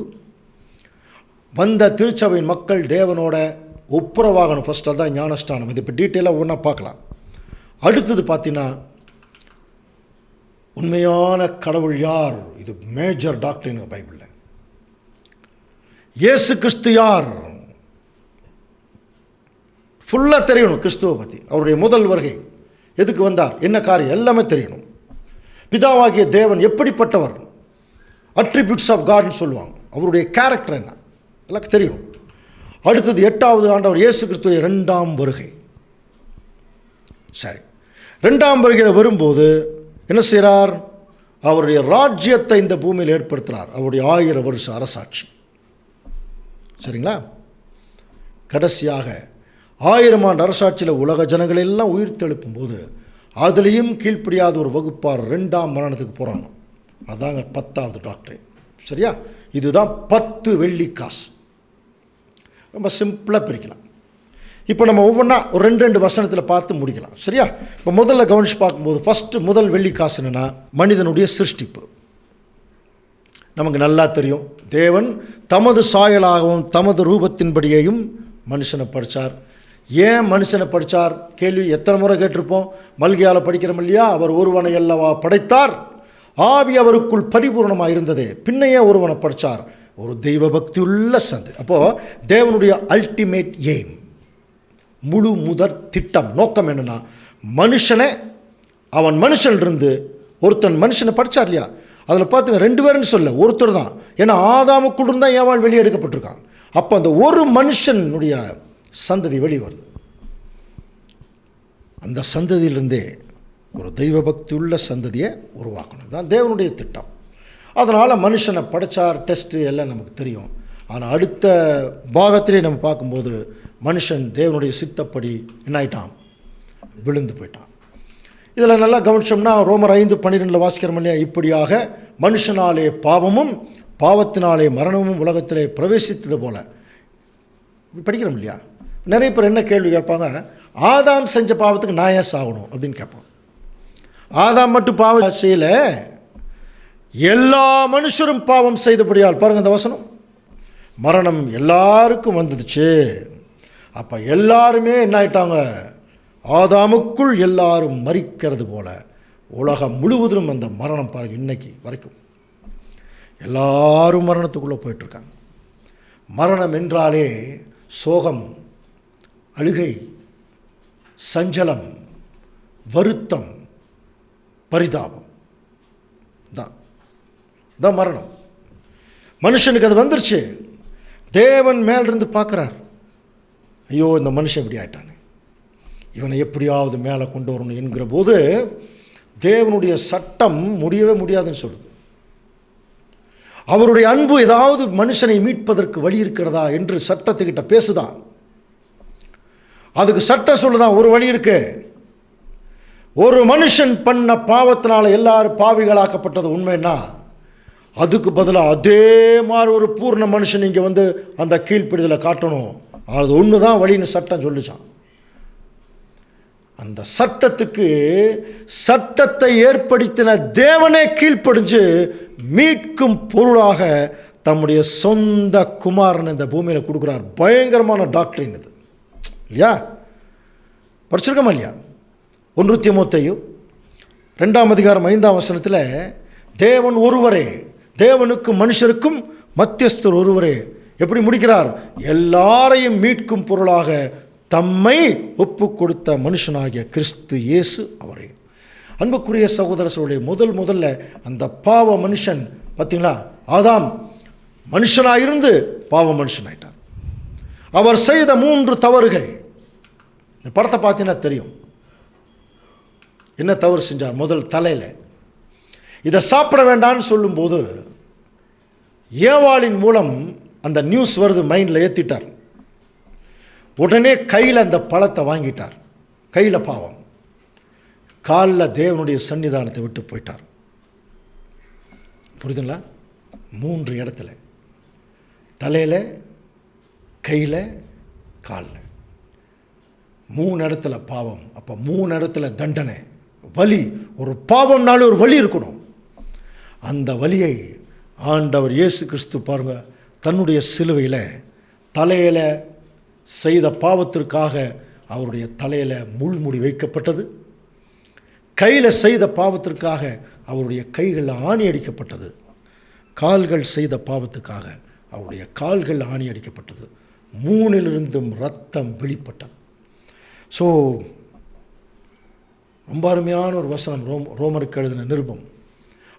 வந்த திருச்சபையின் மக்கள் தேவனோட ஒப்புரவாகணும். ஃபஸ்ட் அதுதான் ஞானஸ்தானம். இது இப்போ டீட்டெயிலாக ஒன்றா பார்க்கலாம். அடுத்தது பார்த்தீங்கன்னா, உண்மையான கடவுள் யார்? இது மேஜர் டாக்டரின் பைபிளில். இயேசு கிறிஸ்து யார்? ஃபுல்லாக தெரியணும் கிறிஸ்துவை பற்றி. அவருடைய முதல் வருகை, எதுக்கு வந்தார், என்ன காரியம், எல்லாமே தெரியணும். பிதாவாகிய தேவன் எப்படிப்பட்டவர், அட்ரிபியூட்ஸ் ஆஃப் காட்னு சொல்லுவாங்க. அவருடைய கேரக்டர் என்ன, எல்லாம் தெரியணும். அடுத்தது 8வது ஆண்டவர் இயேசு கிறிஸ்துடைய 2ஆம் வருகை. சரி, 2ஆம் வருகையில் வரும்போது என்ன செய்கிறார்? அவருடைய ராஜ்யத்தை இந்த பூமியில் ஏற்படுத்துகிறார். அவருடைய 1000 வருஷ அரசாட்சி. சரிங்களா? கடைசியாக 1000 ஆண்டு அரசாட்சியில் உலக ஜனங்கள் எல்லாம் உயிர் தெழுப்பும் போது அதுலேயும் கீழ்ப்படியாத ஒரு வகுப்பார் 2ஆம் மரணத்துக்கு போகிறாங்க. அதாங்க 10வது டாக்டரின். சரியா? இதுதான் 10 வெள்ளிக்காசு. ரொம்ப சிம்பிளாக பிரிக்கலாம். இப்போ நம்ம ஒவ்வொன்றா ஒரு 2 வசனத்தில் பார்த்து முடிக்கலாம். சரியா? இப்போ முதல்ல கவனித்து பார்க்கும்போது முதல் வெள்ளி காசு என்னென்னா மனிதனுடைய சிருஷ்டிப்பு. நமக்கு நல்லா தெரியும், தேவன் தமது சாயலாகவும் தமது ரூபத்தின்படியையும் மனுஷனை படித்தார். ஏன் மனுஷனை படித்தார் கேள்வி எத்தனை முறை கேட்டிருப்போம். மல்கியால் படிக்கிறோம் இல்லையா? அவர் ஒருவனை அல்லவா படைத்தார், ஆவி அவருக்குள் பரிபூர்ணமாக இருந்ததே, பின்னையே ஒருவனை படித்தார், ஒரு தெய்வ பக்தி உள்ள சந்தை. அப்போது தேவனுடைய அல்டிமேட் எய்ம், முழு முதற் திட்டம், நோக்கம் என்னென்னா மனுஷனை அவன் மனுஷன்லேருந்து ஒருத்தன் மனுஷனை படித்தார் இல்லையா? அதில் பார்த்துங்க 2 பேருன்னு சொல்ல, ஒருத்தர் தான். ஏன்னா ஆதாமுக்குள் இருந்தால் ஏவாள் வெளியே எடுக்கப்பட்டிருக்காங்க. அப்போ அந்த ஒரு மனுஷனுடைய சந்ததி வெளியே வருது. அந்த சந்ததியிலிருந்தே ஒரு தெய்வ பக்தி உள்ள சந்ததியை உருவாக்கணும் தான் தேவனுடைய திட்டம். அதனால் மனுஷனை படைச்சார், டெஸ்ட்டு எல்லாம் நமக்கு தெரியும். ஆனால் அடுத்த பாகத்திலே நம்ம பார்க்கும்போது மனுஷன் தேவனுடைய சித்தப்படி என்ன ஆயிட்டான், விழுந்து போயிட்டான். இதில் நல்லா கவனிச்சோம்னா ரோமர் 5:12 வாசிக்கிறோம் இல்லையா? இப்படியாக மனுஷனாலே பாவமும் பாவத்தினாலே மரணமும் உலகத்திலே பிரவேசித்தது போல படிக்கிறோம் இல்லையா? நிறைய பேர் என்ன கேள்வி கேட்பாங்க, ஆதாம் செஞ்ச பாவத்துக்கு நான் ஏன் சாகணும் அப்படின்னு கேட்பான். ஆதாம் மட்டும் பாவம் செய்யலை, எல்லா மனுஷரும் பாவம் செய்தபடியால், பாருங்கள் அந்த வசனம், மரணம் எல்லாருக்கும் வந்துடுச்சு. அப்போ எல்லாருமே என்ன ஆயிட்டாங்க, ஆதாமுக்குள் எல்லாரும் மரிக்கிறது போல உலகம் முழுவதும் அந்த மரணம் பாருங்கள் இன்னைக்கு வரைக்கும் எல்லாரும் மரணத்துக்குள்ளே போயிட்டுருக்காங்க. மரணம் என்றாலே சோகம், அழுகை, சஞ்சலம், வருத்தம், பரிதாபம் தான் மரணம். மனுஷனுக்கு அது வந்துருச்சு. தேவன் மேலிருந்து பார்க்குறார், ஐயோ இந்த மனுஷன் இப்படி ஆயிட்டானே, இவனை எப்படியாவது மேலே கொண்டு வரணும் என்கிற போது தேவனுடைய சட்டம் முடியவே முடியாதுன்னு சொல்லுது. அவருடைய அன்பு ஏதாவது மனுஷனை மீட்பதற்கு வழி இருக்கிறதா என்று சட்டத்துக்கிட்ட பேசுதான். அதுக்கு சட்டம் சொல்லுதான் ஒரு வழி இருக்கு. ஒரு மனுஷன் பண்ண பாவத்தினால எல்லாரும் பாவிகளாக்கப்பட்டது உண்மைன்னா, அதுக்கு பதிலாக அதே மாதிரி ஒரு பூர்ண மனுஷன் இங்கே வந்து அந்த கீழ்ப்பிடுதலை காட்டணும், அது ஒன்று தான் வழின்னு சட்டம் சொல்லிச்சான். அந்த சட்டத்துக்கு சட்டத்தை ஏற்படுத்தின தேவனே கீழ்ப்படிஞ்சு மீட்கும் பொருளாக தம்முடைய சொந்த குமாரன் இந்த பூமியில் கொடுக்குறார். பயங்கரமான டாக்டரின் இது இல்லையா? படிச்சிருக்கோமா இல்லையா? 1 தீமோத்தேயு 2:5 தேவன் ஒருவரே, தேவனுக்கும் மனுஷருக்கும் மத்தியஸ்தர் ஒருவரே. எப்படி முடிக்கிறார்? எல்லாரையும் மீட்கும் பொருளாக தம்மை ஒப்பு கொடுத்த மனுஷனாகிய கிறிஸ்து இயேசு அவரே. அன்புக்குரிய சகோதரர்களுடைய முதல்ல அந்த பாவ மனுஷன் பார்த்தீங்களா, ஆதாம் மனுஷனாக இருந்து பாவ மனுஷனாயிட்டார். அவர் செய்த 3 தவறுகள் இந்த படத்தை பார்த்தீங்கன்னா தெரியும். என்ன தவறு செஞ்சார்? முதல் தலையில் இதை சாப்பிட வேண்டான்னு சொல்லும்போது ஏவாளின் மூலம் அந்த நியூஸ் வருது, மைண்டில் ஏற்றிட்டார். உடனே கையில் அந்த பழத்தை வாங்கிட்டார். கையில் பாவம், காலில் தேவனுடைய சன்னிதானத்தை விட்டு போயிட்டார். புரியுதுங்களா? 3 இடத்துல, தலையில், கையில், காலில், 3 இடத்துல பாவம். அப்போ 3 இடத்துல தண்டனை, வலி. ஒரு பாவம்னாலே ஒரு வலி இருக்கணும். அந்த வலியை ஆண்டவர் இயேசு கிறிஸ்து பாருங்க, தன்னுடைய சிலுவையில் தலையில் செய்த பாவத்திற்காக அவருடைய தலையில் முள்முடி வைக்கப்பட்டது. கையில் செய்த பாவத்திற்காக அவருடைய கைகளில் ஆணி அடிக்கப்பட்டது. கால்கள் செய்த பாவத்துக்காக அவருடைய கால்கள் ஆணி அடிக்கப்பட்டது. 3லிருந்தும் இரத்தம் வெளிப்பட்டது. ஸோ ரொம்ப அருமையான ஒரு வசனம். ரோமருக்கு எழுதின நிருபம்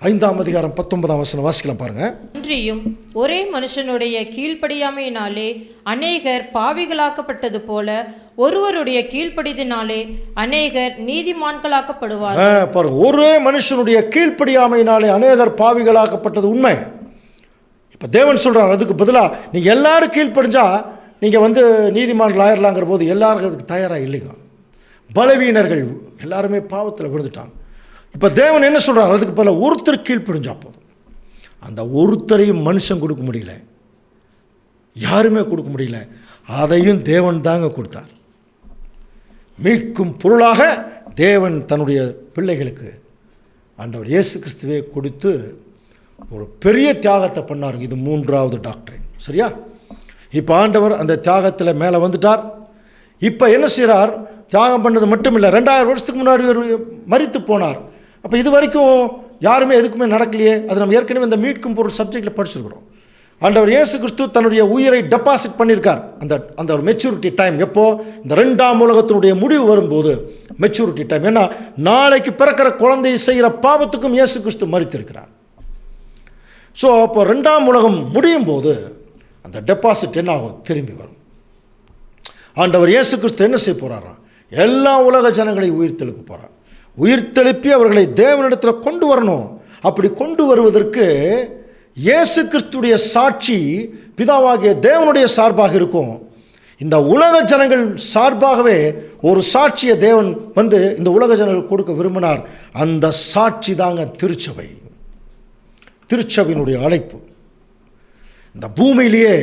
5:19 வாசிக்கலாம் பாருங்க. அன்றியும் ஒரே மனுஷனுடைய கீழ்ப்படியாமையினாலே அநேகர் பாவிகளாக்கப்பட்டது போல ஒருவருடைய கீழ்ப்படிதினாலே அநேகர் நீதிமான்களாக்கப்படுவார். பாருங்க, ஒரே மனுஷனுடைய கீழ்ப்படியாமையினாலே அநேகர் பாவிகளாக்கப்பட்டது உண்மை. இப்போ தேவன் சொல்றார், அதுக்கு பதிலாக நீங்கள் எல்லாரும் கீழ்ப்படிஞ்சா நீங்கள் வந்து நீதிமான்கள் ஆயிரலாங்கிற போது எல்லாரும் அதுக்கு தயாராக இல்லைங்க. பலவீனர்கள் எல்லாருமே பாவத்தில் விழுந்துட்டாங்க. இப்போ தேவன் என்ன சொல்கிறார்? அதுக்கு பல ஒருத்தர் கீழ்ப்படிஞ்சா போதும். அந்த ஒருத்தரையும் மனுஷன் கொடுக்க முடியல, யாருமே கொடுக்க முடியல. அதையும் தேவன் தாங்க கொடுத்தார். மீட்கும் பொருளாக தேவன் தன்னுடைய பிள்ளைகளுக்கு ஆண்டவர் இயேசு கிறிஸ்துவே கொடுத்து ஒரு பெரிய தியாகத்தை பண்ணார். இது 3வது டாக்டரின். சரியா? இப்போ ஆண்டவர் அந்த தியாகத்தில் மேலே வந்துட்டார். இப்போ என்ன செய்கிறார்? தியாகம் பண்ணது மட்டும் இல்லை, 2000 வருஷத்துக்கு முன்னாடி ஒரு மரித்து போனார். அப்போ இது வரைக்கும் யாருமே எதுக்குமே நடக்கலையே. அது நம்ம ஏற்கனவே இந்த மீட்கும் பொருள் சப்ஜெக்டில் படிச்சிருக்கிறோம். ஆண்டவர் இயேசு கிறிஸ்து தன்னுடைய உயிரை டெபாசிட் பண்ணியிருக்கார். அந்த ஒரு மெச்சூரிட்டி டைம் எப்போ? இந்த 2ஆம் உலகத்தினுடைய முடிவு வரும்போது மெச்சூரிட்டி டைம். ஏன்னா நாளைக்கு பிறக்கிற குழந்தையை செய்கிற பாவத்துக்கும் இயேசு கிறிஸ்து மரித்திருக்கிறார். ஸோ அப்போ 2ஆம் உலகம் முடியும் போது அந்த டெபாசிட் என்ன ஆகும்? திரும்பி வரும். ஆண்டவர் இயேசு கிறிஸ்து என்ன செய்ய போகிறாரா? எல்லா உலக ஜனங்களை உயிர்த்தெழுப்ப போகிறார். உயிர்த்தெழுப்பி அவர்களை தேவனிடத்தில் கொண்டு வரணும். அப்படி கொண்டு வருவதற்கு இயேசு கிறிஸ்துடைய சாட்சி பிதாவாகிய தேவனுடைய சார்பாக இருக்கும். இந்த உலக ஜனங்கள் சார்பாகவே ஒரு சாட்சியை தேவன் வந்து இந்த உலக ஜனங்கள் கொடுக்க விரும்பினார். அந்த சாட்சி தாங்க திருச்சபை. திருச்சபையினுடைய அழைப்பு. இந்த பூமியிலேயே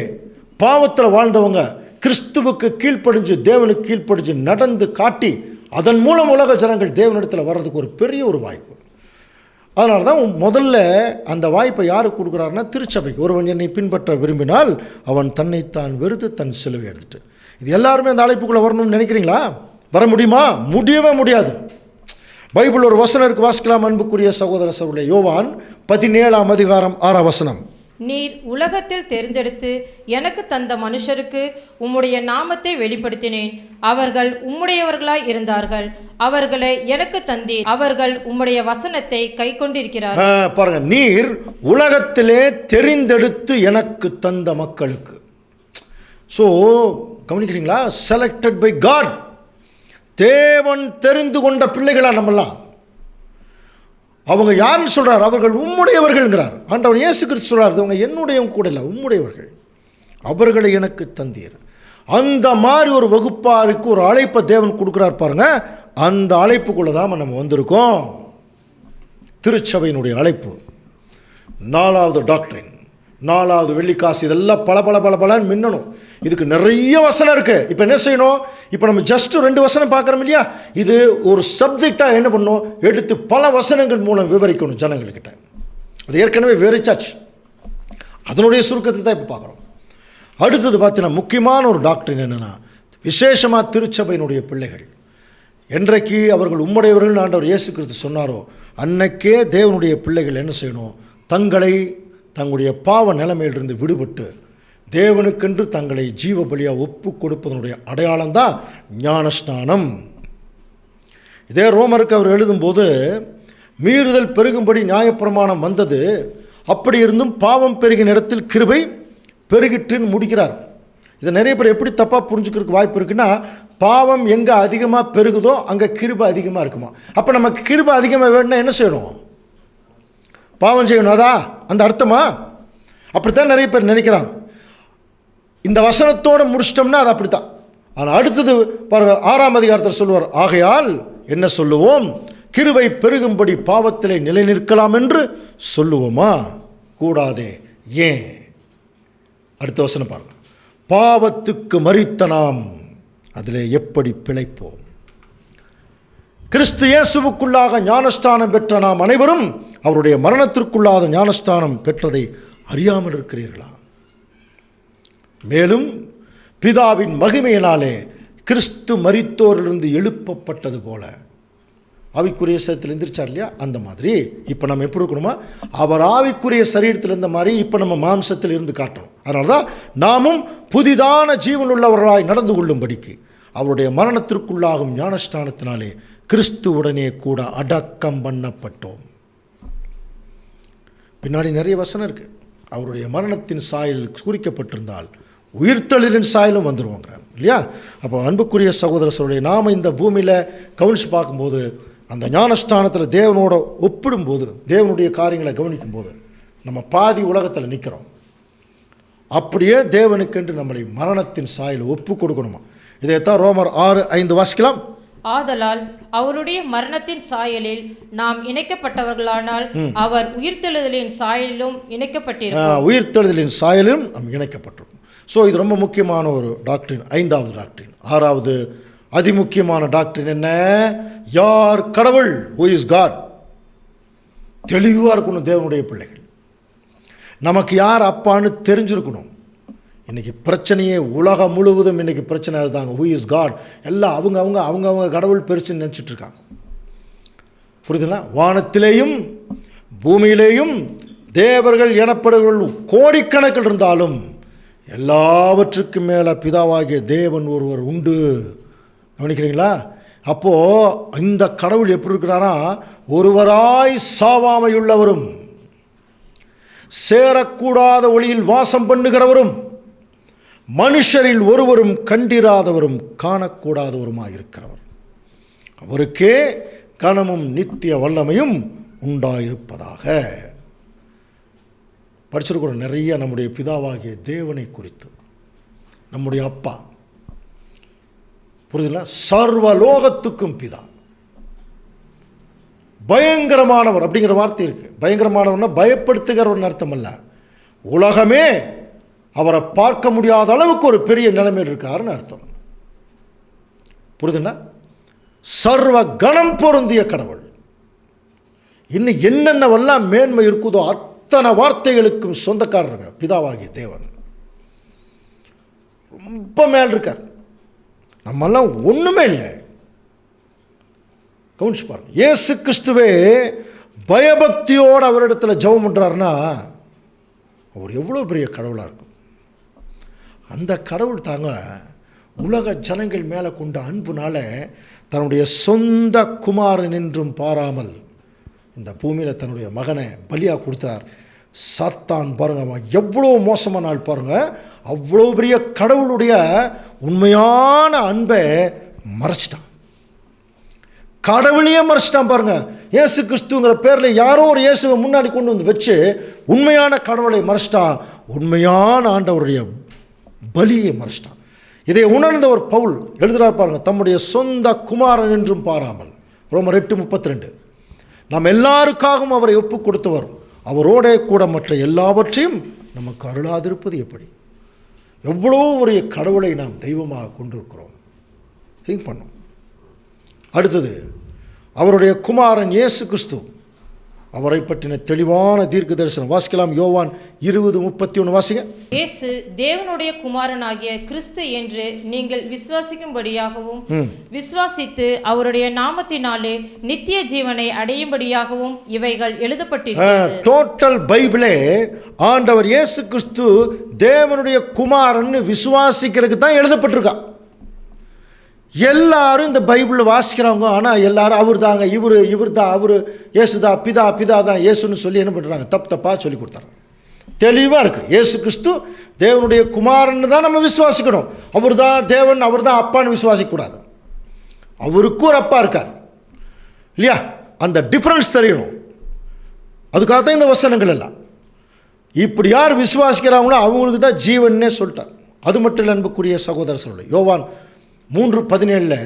பாவத்தில் வாழ்ந்தவங்க கிறிஸ்துவுக்கு கீழ்ப்படிஞ்சு தேவனுக்கு கீழ்ப்படிஞ்சு நடந்து காட்டி அதன் மூலம் உலக ஜனங்கள் தேவனிடத்தில் வர்றதுக்கு ஒரு பெரிய ஒரு வாய்ப்பு. அதனால தான் முதல்ல அந்த வாய்ப்பை யாருக்கு கொடுக்குறாருன்னா திருச்சபைக்கு. ஒருவன் என்னை பின்பற்ற விரும்பினால் அவன் தன்னைத்தான் வெறுத்து தன் சிலுவை எடுத்துட்டு. இது எல்லாருமே அந்த அழைப்புக்குள்ளே வரணும்னு நினைக்கிறீங்களா? வர முடியுமா? முடியவே முடியாது. பைபிள் ஒரு வசனம் இருக்கு, வாசிக்கலாம் அன்புக்குரிய சகோதர சகோதரர்களே. யோவான் 17ஆம் அதிகாரம் 6ஆம் வசனம். நீர் உலகத்தில் தெரிந்தெடுத்து எனக்கு தந்த மனுஷருக்கு உம்முடைய நாமத்தை வெளிப்படுத்தினேன். அவர்கள் உம்முடையவர்களாய் இருந்தார்கள். அவர்களை எனக்கு தந்தீர். அவர்கள் உம்முடைய வசனத்தை கை கொண்டிருக்கிறார்கள். பாருங்க, நீர் உலகத்திலே தெரிந்தெடுத்து எனக்கு தந்த மக்களுக்கு. ஸோ கவனிக்கிறீங்களா? Selected by God. தேவன் தெரிந்து கொண்ட பிள்ளைகளா நம்மெல்லாம். அவங்க யாருன்னு சொல்கிறார்? அவர்கள் உம்முடையவர்கள்ங்கிறார். ஆண்டவர் இயேசு கிறிஸ்து சொல்கிறார், அவங்க என்னுடையவங்க கூட இல்லை, உம்முடையவர்கள். அவர்களை எனக்கு தந்தீர். அந்த மாதிரி ஒரு வகுப்பாருக்கு ஒரு அழைப்பை தேவன் கொடுக்குறார் பாருங்க. அந்த அழைப்புக்குள்ளே தான் நம்ம வந்திருக்கோம். திருச்சபையினுடைய அழைப்பு. 4வது டாக்டரின், 4வது வெள்ளிக்காசு. இதெல்லாம் பல மின்னணும். இதுக்கு நிறைய வசனம் இருக்குது. இப்போ என்ன செய்யணும்? இப்போ நம்ம ஜஸ்ட்டு 2 வசனம் பார்க்குறோம் இல்லையா? இது ஒரு சப்ஜெக்டாக என்ன பண்ணணும்? எடுத்து பல வசனங்கள் மூலம் விவரிக்கணும் ஜனங்கள்கிட்ட. அது ஏற்கனவே விவரிச்சாச்சு. அதனுடைய சுருக்கத்தை தான் இப்போ பார்க்குறோம். அடுத்தது பார்த்தீங்கன்னா முக்கியமான ஒரு டாக்டரின் என்னென்னா, விசேஷமாக திருச்சபையினுடைய பிள்ளைகள் என்றைக்கு அவர்கள் உம்முடையவர்கள் ஆண்டவர் இயேசு கிறிஸ்து சொன்னாரோ அன்னைக்கே தேவனுடைய பிள்ளைகள் என்ன செய்யணும்? தங்களுடைய பாவ நிலைமையிலிருந்து விடுபட்டு தேவனுக்கென்று தங்களை ஜீவ பலியாக ஒப்பு கொடுப்பதனுடைய அடையாளம் தான் ஞானஸ்நானம். இதே ரோமருக்கு அவர் எழுதும்போது மீறுதல் பெருகும்படி நியாயப்பிரமாணம் வந்தது, அப்படி இருந்தும் பாவம் பெருகின இடத்தில் கிருபை பெருகிட்டுன்னு முடிக்கிறார். இதை நிறைய பேர் எப்படி தப்பாக புரிஞ்சுக்கிறதுக்கு வாய்ப்பு இருக்குன்னா, பாவம் எங்கே அதிகமாக பெருகுதோ அங்கே கிருபை அதிகமாக இருக்குமா. அப்போ நமக்கு கிருபை அதிகமாக வேணும்னா என்ன செய்யணும்? பாவம் செய்யணும். அதா அந்த அர்த்தமா? அப்படித்தான் நிறைய பேர் நினைக்கிறாங்க. இந்த வசனத்தோடு முடிச்சிட்டோம்னா அது அப்படித்தான். ஆனால் அடுத்தது பாருங்க, 6ஆம் அதிகாரத்தில் சொல்லுவார், ஆகையால் என்ன சொல்லுவோம்? கிருபை பெருகும்படி பாவத்திலே நிலை நிற்கலாம் என்று சொல்லுவோமா? கூடாதே. ஏன்? அடுத்த வசனம் பாருங்க. பாவத்துக்கு மரித்த நாம் அதிலே எப்படி பிழைப்போம்? கிறிஸ்து இயேசுவுக்குள்ளாக ஞானஸ்தானம் பெற்ற நாம் அனைவரும் அவருடைய மரணத்திற்குள்ளாத ஞானஸ்தானம் பெற்றதை அறியாமல் இருக்கிறீர்களா? மேலும் பிதாவின் மகிமையினாலே கிறிஸ்து மரித்தோரிலிருந்து எழுப்பப்பட்டது போல, ஆவிக்குரிய சரீரத்தில் எந்திரிச்சார் இல்லையா, அந்த மாதிரி இப்போ நம்ம எப்படி இருக்கணுமா? அவர் ஆவிக்குரிய சரீரத்தில் இருந்த மாதிரி இப்போ நம்ம மாம்சத்தில் இருந்து காட்டணும். அதனால தான் நாமும் புதிதான ஜீவன் உள்ளவர்களாய் நடந்து கொள்ளும்படிக்கு அவருடைய மரணத்திற்குள்ளாகும் ஞானஸ்தானத்தினாலே கிறிஸ்துவுடனே கூட அடக்கம் பண்ணப்பட்டோம். பின்னாடி நிறைய வசனம் இருக்குது. அவருடைய மரணத்தின் சாயல் குறிக்கப்பட்டிருந்தால் உயிர்த்தெழுதலின் சாயலும் வந்துடுவாங்க இல்லையா? அப்போ அன்புக்குரிய சகோதரர்களுடைய நாம் இந்த பூமியில் கவனித்து பார்க்கும்போது அந்த ஞானஸ்தானத்தில் தேவனோட ஒப்பிடும்போது, தேவனுடைய காரியங்களை கவனிக்கும்போது நம்ம பாதி உலகத்தில் நிற்கிறோம். அப்படியே தேவனுக்கென்று நம்மளை மரணத்தின் சாயல் ஒப்பு கொடுக்கணுமா? இதைத்தான் ரோமர் 6:5 வாசிக்கலாம். ஆதலால் அவருடைய மரணத்தின் சாயலில் நாம் இணைக்கப்பட்டவர்களானால் அவர் உயிர்த்தெழுதலின் சாயலிலும் இணைக்கப்பட்டிருக்கிறோம். உயிர்த்தெழுதலின் சாயலிலும் நாம் இணைக்கப்பட்டிருக்கோம். ஸோ இது ரொம்ப முக்கியமான ஒரு டாக்டரின். 5வது டாக்டரின். 6வது அதிமுக்கியமான டாக்டரின் என்ன? யார் கடவுள்? Who is God? தெளிவாக இருக்கணும் தேவனுடைய பிள்ளைகள். நமக்கு யார் அப்பான்னு தெரிஞ்சிருக்கணும். இன்றைக்கி பிரச்சனையே உலகம் முழுவதும் இன்றைக்கி பிரச்சனை அதுதாங்க. Who is God? எல்லாம் அவங்க கடவுள் பெருசுன்னு நினச்சிட்டு இருக்காங்க. புரியுதுங்களா? வானத்திலேயும் பூமியிலேயும் தேவர்கள் எனப்படுவர்கள் கோடிக்கணக்கில் இருந்தாலும் எல்லாவற்றுக்கும் மேலே பிதாவாகிய தேவன் ஒருவர் உண்டு. கவனிக்கிறீங்களா? அப்போது இந்த கடவுள் எப்படி இருக்கிறாரா? ஒருவராய் சாவாமையுள்ளவரும் சேரக்கூடாத ஒளியில் வாசம் பண்ணுகிறவரும் மனுஷரில் ஒருவரும் கண்டிராதவரும் காணக்கூடாதவருமாக இருக்கிறவர். அவருக்கே கனமும் நித்திய வல்லமையும் உண்டாயிருப்பதாக. படிச்சிருக்கிறோம் நிறைய நம்முடைய பிதாவாகிய தேவனை குறித்து. நம்முடைய அப்பா, புரியுதுங்களா? சர்வலோகத்துக்கும் பிதா, பயங்கரமானவர் அப்படிங்கிற வார்த்தை இருக்கு. பயங்கரமானவர்னா பயப்படுத்துகிறவர்னு அர்த்தம் அல்ல. உலகமே அவரை பார்க்க முடியாத அளவுக்கு ஒரு பெரிய நிலைமையில் இருக்காருன்னு அர்த்தம். புரியுதுங்களா? சர்வ கணம் பொருந்திய கடவுள். இன்னும் என்னென்னவெல்லாம் மேன்மை இருக்குதோ அத்தனை வார்த்தைகளுக்கும் சொந்தக்காரருங்க பிதாவாகிய தேவன். ரொம்ப மேல் இருக்கார். நம்மெல்லாம் ஒன்றுமே இல்லை. கவனிச்சு பாருங்க. இயேசு கிறிஸ்துவே பயபக்தியோடு அவரிடத்தில் ஜெபம் பண்ணுறாருன்னா அவர் எவ்வளோ பெரிய கடவுளாக இருக்கும். அந்த கடவுள் தாங்க உலக ஜனங்கள் மேலே கொண்ட அன்புனால தன்னுடைய சொந்த குமாரன் என்றும் பாராமல் இந்த பூமியில் தன்னுடைய மகனை பலியாக கொடுத்தார். சாத்தான் பாருங்க, அவன் எவ்வளோ மோசமான ஆள் பாருங்க. அவ்வளோ பெரிய கடவுளுடைய உண்மையான அன்பை மறைச்சிட்டான். கடவுளையே மறைச்சிட்டான் பாருங்க. இயேசு கிறிஸ்துங்கிற பேரில் யாரோ ஒரு இயேசுவை முன்னாடி கொண்டு வந்து வச்சு உண்மையான கடவுளை மறைச்சிட்டான். உண்மையான ஆண்டவருடைய பலியை மறைச்சிட்டான். இதை உணர்ந்த ஒரு பவுல் எழுதுகிறார் பாருங்க, தம்முடைய சொந்த குமாரன் என்றும் பாராமல். ரோமர் 8:32. நாம் எல்லாருக்காகவும் அவரை ஒப்பு கொடுத்தவர், அவரோட கூட மற்ற எல்லாவற்றையும் நமக்கு அருளாதிருப்பது எப்படி? எவ்வளோ ஒரு கடவுளை நாம் தெய்வமாக கொண்டிருக்கிறோம். திங்க் பண்ணோம். அடுத்தது அவருடைய குமாரன் இயேசு கிறிஸ்து, அவரை பற்றின தெளிவான தீர்க்க தரிசனம் வாசிக்கலாம். யோவான் 20:31 வாசிங்க. இயேசு தேவனுடைய குமாரனாகிய கிறிஸ்து என்று நீங்கள் விசுவாசிக்கும்படியாகவும் விசுவாசித்து அவருடைய நாமத்தினாலே நித்திய ஜீவனை அடையும்படியாகவும் இவைகள் எழுதப்பட்டிருக்கிறது. டோட்டல் பைபிளே ஆண்டவர் இயேசு கிறிஸ்து தேவனுடைய குமாரன் விசுவாசிக்கிறதுக்கு தான் எழுதப்பட்டிருக்கா. எல்லாரும் இந்த பைபிளில் வாசிக்கிறவங்க, ஆனால் எல்லாரும் அவர் தாங்க, இவர் தான், அவர் இயேசுதா, பிதா தான் இயேசுன்னு சொல்லி என்ன பண்ணுறாங்க? தப்பாக சொல்லி கொடுத்தாங்க. தெளிவாக இருக்குது. இயேசு கிறிஸ்து தேவனுடைய குமாரன்னு தான் நம்ம விசுவாசிக்கணும். அவர் தான் தேவன், அவர் தான் அப்பான்னு விசுவாசிக்கக்கூடாது. அவருக்கும் ஒரு அப்பா இருக்கார் இல்லையா? அந்த டிஃப்ரென்ஸ் தெரியணும். அதுக்காக தான் இந்த வசனங்கள் எல்லாம். இப்படி யார் விசுவாசிக்கிறாங்களோ அவங்களுக்கு தான் ஜீவன்னே சொல்லிட்டார். அது மட்டும் இல்லை அன்புக்குரிய சகோதர சகோதரி, யோவான் 3:17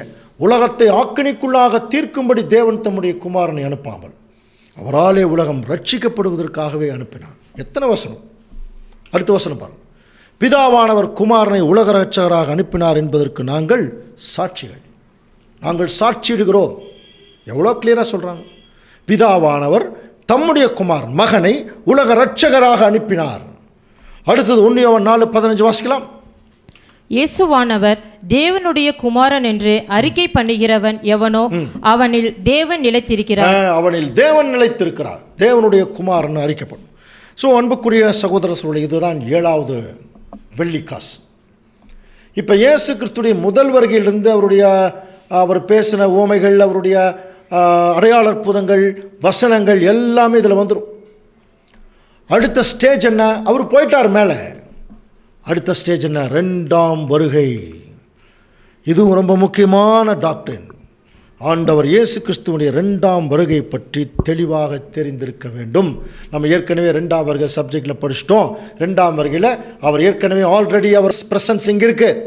உலகத்தை ஆக்கினைக்குள்ளாக தீர்க்கும்படி தேவன் தம்முடைய குமாரனை அனுப்பாமல் அவராலே உலகம் ரட்சிக்கப்படுவதற்காகவே அனுப்பினார். எத்தனை வசனம்! அடுத்த வசனம் பாருங்கள். பிதாவானவர் குமாரனை உலக ரட்சகராக அனுப்பினார் என்பதற்கு நாங்கள் சாட்சிகள். நாங்கள் சாட்சியிடுகிறோம். எவ்வளோ கிளியராக சொல்கிறாங்க. பிதாவானவர் தம்முடைய குமாரன் மகனை உலக ரட்சகராக அனுப்பினார். அடுத்தது 1 யோவான் 4:15 வாசிக்கலாம். இயேசுவானவர் தேவனுடைய குமாரன் என்று அறிக்கை பண்ணுகிறவன் எவனோ அவனில் தேவன் நிலைத்திருக்கிறார். அவனில் தேவன் நிலைத்திருக்கிறார். தேவனுடைய குமாரன் அறிக்கப்படும். ஸோ அன்புக்குரிய சகோதர சகோதரி, இதுதான் 7வது வெள்ளிக்காசு. இப்போ இயேசு கிறிஸ்துடைய முதல் வருகையிலிருந்து அவர் பேசின உவமைகள், அவருடைய அடையாள அற்புதங்கள், வசனங்கள் எல்லாமே இதில் வந்துடும். அடுத்த ஸ்டேஜ் என்ன? அவர் போயிட்டார் மேலே. அடுத்த ஸ்டேஜ் என்ன? 2ஆம் வருகை. இதுவும் ரொம்ப முக்கியமான டாக்டரின். ஆண்டவர் இயேசு கிறிஸ்துவனுடைய 2ஆம் வருகை பற்றி தெளிவாக தெரிந்திருக்க வேண்டும். நம்ம ஏற்கனவே 2ஆம் வருகை சப்ஜெக்டில் படிச்சிட்டோம். 2ஆம் வருகையில் அவர் ஏற்கனவே ஆல்ரெடி அவர் பிரசன்ஸ் இங்கே இருக்குது.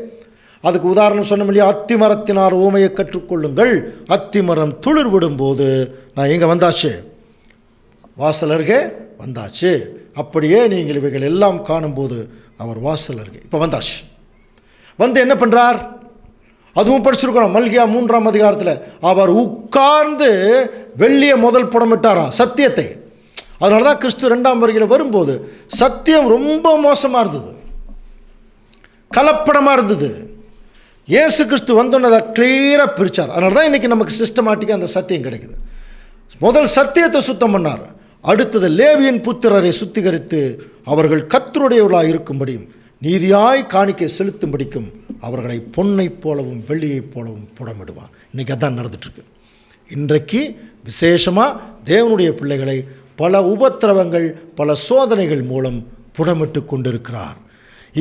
அதுக்கு உதாரணம் சொன்ன இல்லையா? அத்திமரத்தினார் ஊமையை கற்றுக்கொள்ளுங்கள். அத்திமரம் துளிர் விடும்போது நான் எங்கே வந்தாச்சு? வாசல் அருகே வந்தாச்சு. அப்படியே நீங்கள் இவைகள் எல்லாம் காணும்போது அவர் வாசல் அருகே. இப்போ வந்தாச்சு. வந்து என்ன பண்ணுறார்? அதுவும் படிச்சிருக்கோம் மல்கியா 3ஆம் அதிகாரத்தில். அவர் உட்கார்ந்து வெள்ளியை முதல் புடமிட்டாராம், சத்தியத்தை. அதனால தான் கிறிஸ்து 2ஆம் வருகையில் வரும்போது சத்தியம் ரொம்ப மோசமாக இருந்தது, கலப்படமாக இருந்தது. இயேசு கிறிஸ்து வந்தோன்னு அதை கிளியராக பிரித்தார். அதனால தான் இன்றைக்கி நமக்கு சிஸ்டமேட்டிக்காக அந்த சத்தியம் கிடைக்குது. முதல் சத்தியத்தை சுத்தம் பண்ணார். அடுத்தது லேவியின் புத்திரரை சுத்திகரித்து அவர்கள் கர்த்தருடையவர்களாக இருக்கும்படியும் நீதியாய் காணிக்கை செலுத்தும்படிக்கும் அவர்களை பொன்னைப் போலவும் வெள்ளியைப் போலவும் புடமிடுவார். இன்றைக்கி அதான் நடந்துட்டுருக்கு. இன்றைக்கு விசேஷமாக தேவனுடைய பிள்ளைகளை பல உபத்திரவங்கள், பல சோதனைகள் மூலம் புடமிட்டு கொண்டிருக்கிறார்.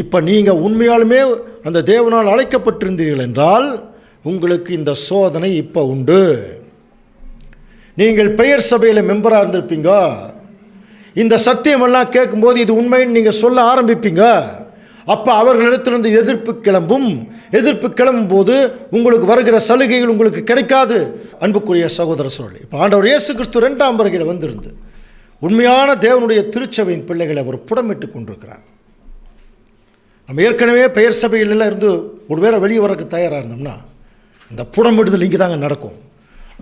இப்போ நீங்கள் உண்மையாலுமே அந்த தேவனால் அழைக்கப்பட்டிருந்தீர்கள் என்றால் உங்களுக்கு இந்த சோதனை இப்போ உண்டு. நீங்கள் பெயர் சபையில் மெம்பராக இருந்திருப்பீங்க. இந்த சத்தியமெல்லாம் கேட்கும்போது இது உண்மைன்னு நீங்கள் சொல்ல ஆரம்பிப்பீங்க. அப்போ அவர்களிடத்திலிருந்து எதிர்ப்பு கிளம்பும் போது உங்களுக்கு வருகிற சலுகைகள் உங்களுக்கு கிடைக்காது. அன்புக்குரிய சகோதர சோழி, இப்போ ஆண்டவர் இயேசு கிறிஸ்து 2ஆம் வருகையில் வந்திருந்து உண்மையான தேவனுடைய திருச்சபையின் பிள்ளைகளை அவர் புடமிட்டு கொண்டிருக்கிறார். நம்ம ஏற்கனவே பெயர் சபையிலெல்லாம் இருந்து ஒருவேளை வெளியே வரக்கு தயாராக இருந்தோம்னா அந்த புடமிடுதல் இங்கே தாங்க நடக்கும்.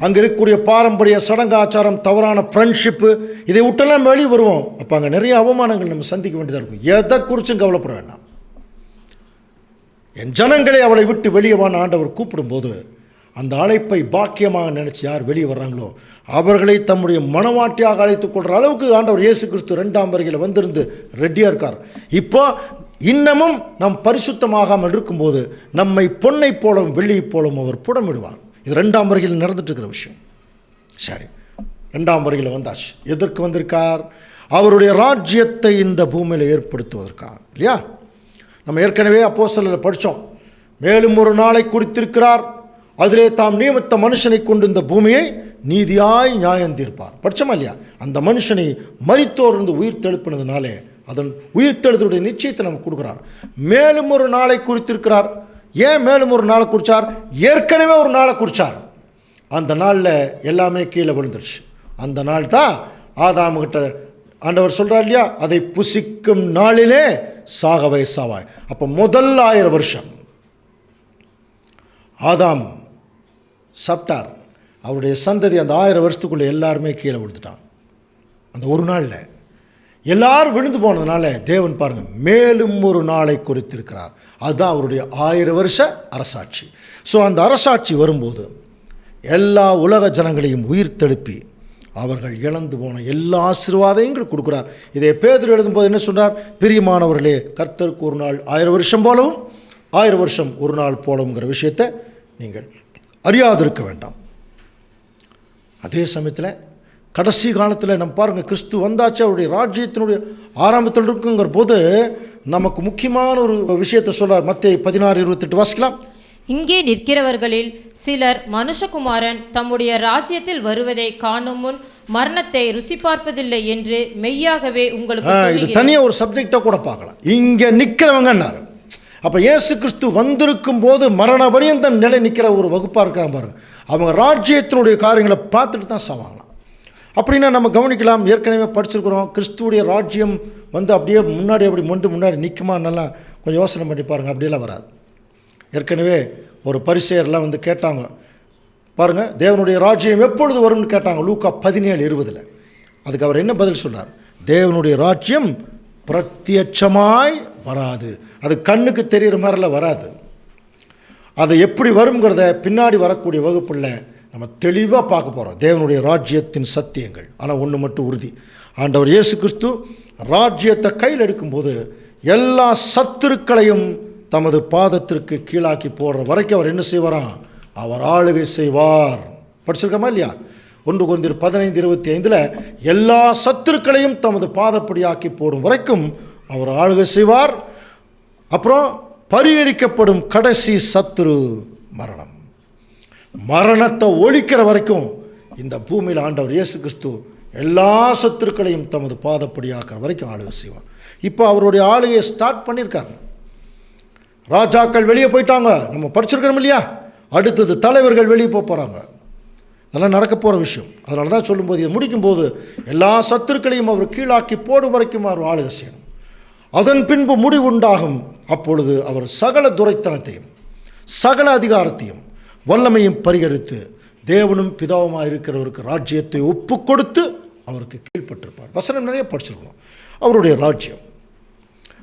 அங்கே இருக்கக்கூடிய பாரம்பரிய சடங்காச்சாரம், தவறான ஃப்ரெண்ட்ஷிப்பு, இதை விட்டெல்லாம் வெளியே வருவோம். அப்போ அங்கே நிறைய அவமானங்கள் நம்ம சந்திக்க வேண்டியதாக இருக்கும். எதை குறித்தும் கவலைப்பட வேண்டாம். என் ஜனங்களை அவளை விட்டு வெளியே வான ஆண்டவர் கூப்பிடும்போது அந்த அழைப்பை பாக்கியமாக நினச்சி யார் வெளியே வர்றாங்களோ அவர்களை தம்முடைய மனவாட்டியாக அழைத்துக் கொள்கிற அளவுக்கு ஆண்டவர் இயேசு கிறிஸ்து 2ஆம் வருகையில் வந்திருந்து ரெடியாக இருக்கார். இப்போ இன்னமும் நாம் பரிசுத்தமாகாமல் இருக்கும்போது நம்மை பொன்னை போலவும் வெள்ளியைப் போலவும் அவர் புடமிடுவார். இது 2ஆம் வருகையில் நடந்துட்டு இருக்கிற விஷயம். சரி, 2ஆம் வருகையில் வந்தாச்சு. எதற்கு வந்திருக்கார்? அவருடைய ராஜ்யத்தை இந்த பூமியில் ஏற்படுத்துவதற்காக இல்லையா? நம்ம ஏற்கனவே அப்போஸ்தலரில் படித்தோம். மேலும் ஒரு நாளை குறித்திருக்கிறார், அதிலே தாம் நியமித்த மனுஷனை கொண்டு இந்த பூமியை நீதியாய் நியாயம் தீர்ப்பார். படித்தோமா இல்லையா? அந்த மனுஷனை மரித்தோர்ந்து உயிர் தெழுப்பினதுனாலே அதன் உயிர்த்தெழுதலுடைய நிச்சயத்தை நமக்கு கொடுக்குறார். மேலும் ஒரு நாளை குறித்திருக்கிறார். ஏன் மேலும் ஒரு நாளை குறித்தார்? ஏற்கனவே ஒரு நாளை குறித்தார். அந்த நாளில் எல்லாமே கீழே விழுந்துருச்சு. அந்த நாள் தான் ஆதாமுகிட்ட ஆண்டவர் சொல்கிறார் இல்லையா, அதை புசிக்கும் நாளிலே சாகவே சாவாய். அப்போ முதல் 1000 வருஷம் ஆதாம் சாப்பிட்டார். அவருடைய சந்ததி அந்த 1000 வருஷத்துக்குள்ளே எல்லாருமே கீழே விழுந்துட்டான். அந்த ஒரு நாளில் எல்லாரும் விழுந்து போனதுனால தேவன் பாருங்கள் மேலும் ஒரு நாளை குறித்திருக்கிறார். அதுதான் அவருடைய 1000 வருஷ அரசாட்சி. ஸோ அந்த அரசாட்சி வரும்போது எல்லா உலக ஜனங்களையும் உயிர் தெழுப்பி அவர்கள் இழந்து போன எல்லா ஆசீர்வாதங்களும் கொடுக்குறார். இதை பேதுரு எழுதும்போது என்ன சொன்னார்? பிரியமானவர்களே, கர்த்தருக்கு ஒரு நாள் 1000 வருஷம் போலவும் 1000 வருஷம் ஒரு நாள் போலவுங்கிற விஷயத்தை நீங்கள் அறியாதிருக்க வேண்டாம். அதே சமயத்தில் கடைசி காலத்தில் நம்ம பாருங்கள், கிறிஸ்து வந்தாச்சு, அவருடைய ராஜ்யத்தினுடைய ஆரம்பத்தில் இருக்குங்கிற போது நமக்கு முக்கியமான ஒரு விஷயத்தை சொல்கிறார். மத்தேயு 16:28 வாசிக்கலாம். இங்கே நிற்கிறவர்களில் சிலர் மனுஷகுமாரன் தம்முடைய ராஜ்யத்தில் வருவதை காணும் முன் மரணத்தை ருசி பார்ப்பதில்லை என்று மெய்யாகவே உங்களுக்கு இது தனியாக ஒரு சப்ஜெக்டாக கூட பார்க்கலாம். இங்கே நிற்கிறவங்கன்னாரு. அப்போ இயேசு கிறிஸ்து வந்திருக்கும் போது மரண பரியந்தம் நிலை நிற்கிற ஒரு வகுப்பாக இருக்காங்க பாருங்க. அவங்க ராஜ்யத்தினுடைய காரியங்களை பார்த்துட்டு தான் சாவாங்களாம். அப்படின்னா நம்ம கவனிக்கலாம். ஏற்கனவே படிச்சிருக்கிறோம். கிறிஸ்துவுடைய ராஜ்யம் வந்து அப்படியே முன்னாடி நிற்குமா? நல்லா கொஞ்சம் யோசனை பண்ணி பாருங்கள். அப்படியெல்லாம் வராது. ஏற்கனவே ஒரு பரிசேயர்லாம் வந்து கேட்டாங்க பாருங்கள், தேவனுடைய ராஜ்யம் எப்பொழுது வரும்னு கேட்டாங்க. லூக்கா 17:20. அதுக்கு அவர் என்ன பதில் சொன்னார்? தேவனுடைய ராஜ்யம் பிரத்யட்சமாய் வராது. அது கண்ணுக்கு தெரிகிற மாதிரிலாம் வராது. அது எப்படி வருங்கிறத பின்னாடி வரக்கூடிய வகுப்பில் நம்ம தெளிவாக பார்க்க போகிறோம். தேவனுடைய ராஜ்யத்தின் சத்தியங்கள். ஆனால் ஒன்று மட்டும் உறுதி, ஆண்டவர் இயேசு கிறிஸ்து ராஜ்யத்தை கையில் எடுக்கும்போது எல்லா சத்துருக்களையும் தமது பாதத்திற்கு கீழாக்கி போடுற வரைக்கும் அவர் என்ன செய்வாராம்? அவர் ஆளுகை செய்வார். படிச்சிருக்கோமா இல்லையா? 1 கொரிந்தியர் 15:25 எல்லா சத்துருக்களையும் தமது பாதப்படியாக்கி போடும் வரைக்கும் அவர் ஆளுகை செய்வார். அப்புறம் பரிகரிக்கப்படும் கடைசி சத்துரு மரணம். மரணத்தை ஒழிக்கிற வரைக்கும் இந்த பூமியில் ஆண்டவர் இயேசு கிறிஸ்து எல்லா சத்துருக்களையும் தமது பாதப்படியாக்கிற வரைக்கும் ஆளுகை செய்வார். இப்போ அவருடைய ஆளுகையை ஸ்டார்ட் பண்ணியிருக்காரு. ராஜாக்கள் வெளியே போயிட்டாங்க, நம்ம படிச்சிருக்கிறோம் இல்லையா? அடுத்தது தலைவர்கள் வெளியே போகிறாங்க. அதெல்லாம் நடக்க போகிற விஷயம். அதனால தான் சொல்லும்போது இதை முடிக்கும்போது எல்லா சத்துருக்களையும் அவர் கீழாக்கி போடும் வரைக்கும் அவர் ஆளுகை செய்யணும். அதன் பின்பு முடிவுண்டாகும். அப்பொழுது அவர் சகல துரைத்தனத்தையும் சகல அதிகாரத்தையும் வல்லமையும் பரிகரித்து தேவனும் பிதாவுமாக இருக்கிறவருக்கு ராஜ்யத்தை ஒப்பு கொடுத்து அவருக்கு கீழ்ப்பட்டிருப்பார். வசனம் நிறைய படிச்சிருக்கணும். அவருடைய ராஜ்யம்.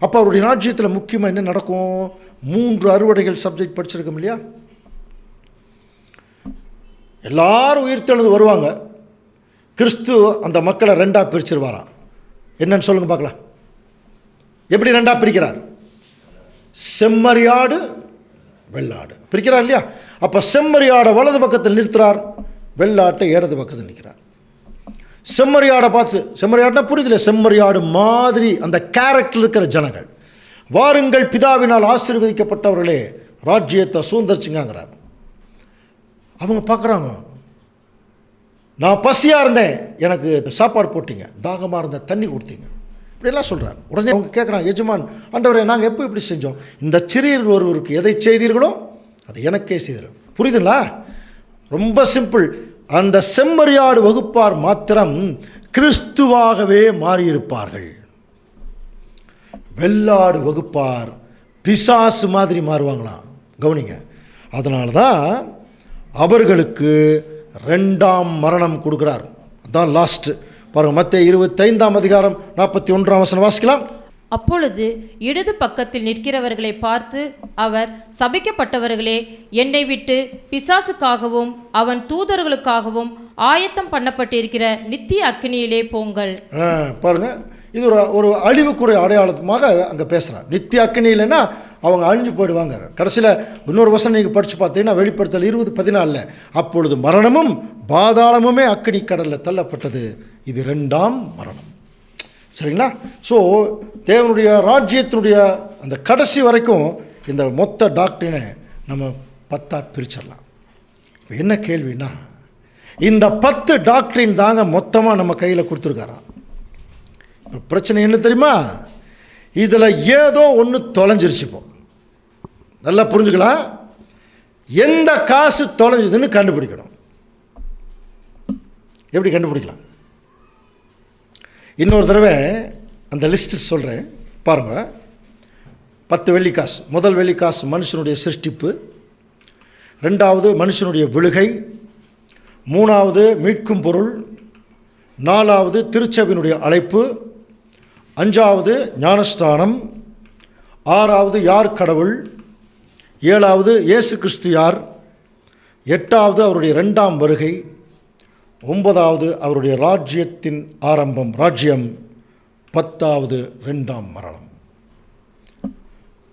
அப்போ அவருடைய ராஜ்யத்தில் முக்கியமாக என்ன நடக்கும்? 3 அறுவடைகள் சப்ஜெக்ட் படிச்சிருக்கோம் இல்லையா? எல்லாரும் உயிர்த்தெழுந்து வருவாங்க. கிறிஸ்து அந்த மக்களை 2ஆக பிரிச்சிருவாராம். என்னன்னு சொல்லுங்க பார்க்கலாம். எப்படி 2ஆக பிரிக்கிறார்? செம்மறியாடு வெள்ளாடு பிரிக்கிறார் இல்லையா? அப்போ செம்மறியாடை வலது பக்கத்தில் நிறுத்துறார், வெள்ளாட்டை இடது பக்கத்தில் நிற்கிறார். செம்மறியாடை பார்த்து, செம்மறியாடுனா புரியுதில்லை, செம்மறியாடு மாதிரி அந்த கேரக்டர் இருக்கிற ஜனங்கள், வாருங்கள் பிதாவினால் ஆசீர்வதிக்கப்பட்டவர்களே ராஜ்யத்தை சுதந்திரிச்சுங்கிறார். அவங்க பார்க்குறாங்க, நான் பசியாக இருந்தேன், எனக்கு சாப்பாடு போட்டீங்க, தாகமாக இருந்தேன், தண்ணி கொடுத்தீங்க, இப்படியெல்லாம் சொல்கிறார். உடனே அவங்க கேட்குறாங்க, எஜமான் ஆண்டவரே நாங்கள் எப்போ இப்படி செஞ்சோம்? இந்த சிறியர் ஒருவருக்கு எதை செய்தீர்களோ அது எனக்கே செய்தீர்கள். புரியுதுங்களா? ரொம்ப சிம்பிள். அந்த செம்மறியாடு வகுப்பார் மாத்திரம் கிறிஸ்துவாகவே மாறியிருப்பார்கள். வெள்ளாடு வகுப்பார் பிசாசு மாதிரி மாறுவாங்களாம். கவனிங்க. அதனால தான் அவர்களுக்கு 2ஆம் மரணம் கொடுக்குறார். அதுதான் லாஸ்ட்டு. பாருங்கள், மத்தேயு 25ஆம் அதிகாரம் 41ஆம் வசனம் வாசிக்கலாம். அப்பொழுது இடது பக்கத்தில் நிற்கிறவர்களை பார்த்து அவர், சபிக்கப்பட்டவர்களே, என்னை விட்டு பிசாசுக்காகவும் அவன் தூதர்களுக்காகவும் ஆயத்தம் பண்ணப்பட்டிருக்கிற நித்திய அக்கினியிலே போங்கள். பாருங்க, இது ஒரு அழிவுக்குறை அடையாளமாக அங்கே பேசுகிறார். நித்திய அக்கினியிலன்னா அவங்க அழிஞ்சு போயிடுவாங்க. கடைசியில் இன்னொரு வசனம் நீங்கள் படித்து பார்த்தீங்கன்னா வெளிப்படுத்தல் 20:14, அப்பொழுது மரணமும் பாதாளமுமே அக்கினி கடலில் தள்ளப்பட்டது. இது 2ஆம் மரணம். சரிங்களா? ஸோ தேவனுடைய ராஜ்யத்தினுடைய அந்த கடைசி வரைக்கும் இந்த மொத்த டாக்டரினை நம்ம 10ஆக பிரிச்சிடலாம். இப்போ என்ன கேள்வின்னா, இந்த 10 டாக்டரின் தாங்க மொத்தமாக நம்ம கையில் கொடுத்துருக்காராம். இப்போ பிரச்சனை என்ன தெரியுமா? இதில் ஏதோ ஒன்று தொலைஞ்சிருச்சு. இப்போ நல்லா புரிஞ்சுக்கலாம். எந்த காசு தொலைஞ்சதுன்னு கண்டுபிடிக்கணும். எப்படி கண்டுபிடிக்கலாம்? இன்னொரு தடவை அந்த லிஸ்ட்டு சொல்கிறேன் பாருங்கள். 10 வெள்ளிக்காசு. முதல் வெள்ளிக்காசு மனுஷனுடைய சிருஷ்டிப்பு, 2வது மனுஷனுடைய விழுகை, 3வது மீட்கும் பொருள், 4வது திருச்சபையினுடைய அழைப்பு, 5வது ஞானஸ்தானம், 6வது யார் கடவுள், 7வது இயேசு கிறிஸ்து யார், 8வது அவருடைய 2ஆம் வருகை, 9வது அவருடைய ராஜ்யத்தின் ஆரம்பம் ராஜ்யம், 10வது 2ஆம் மரணம்.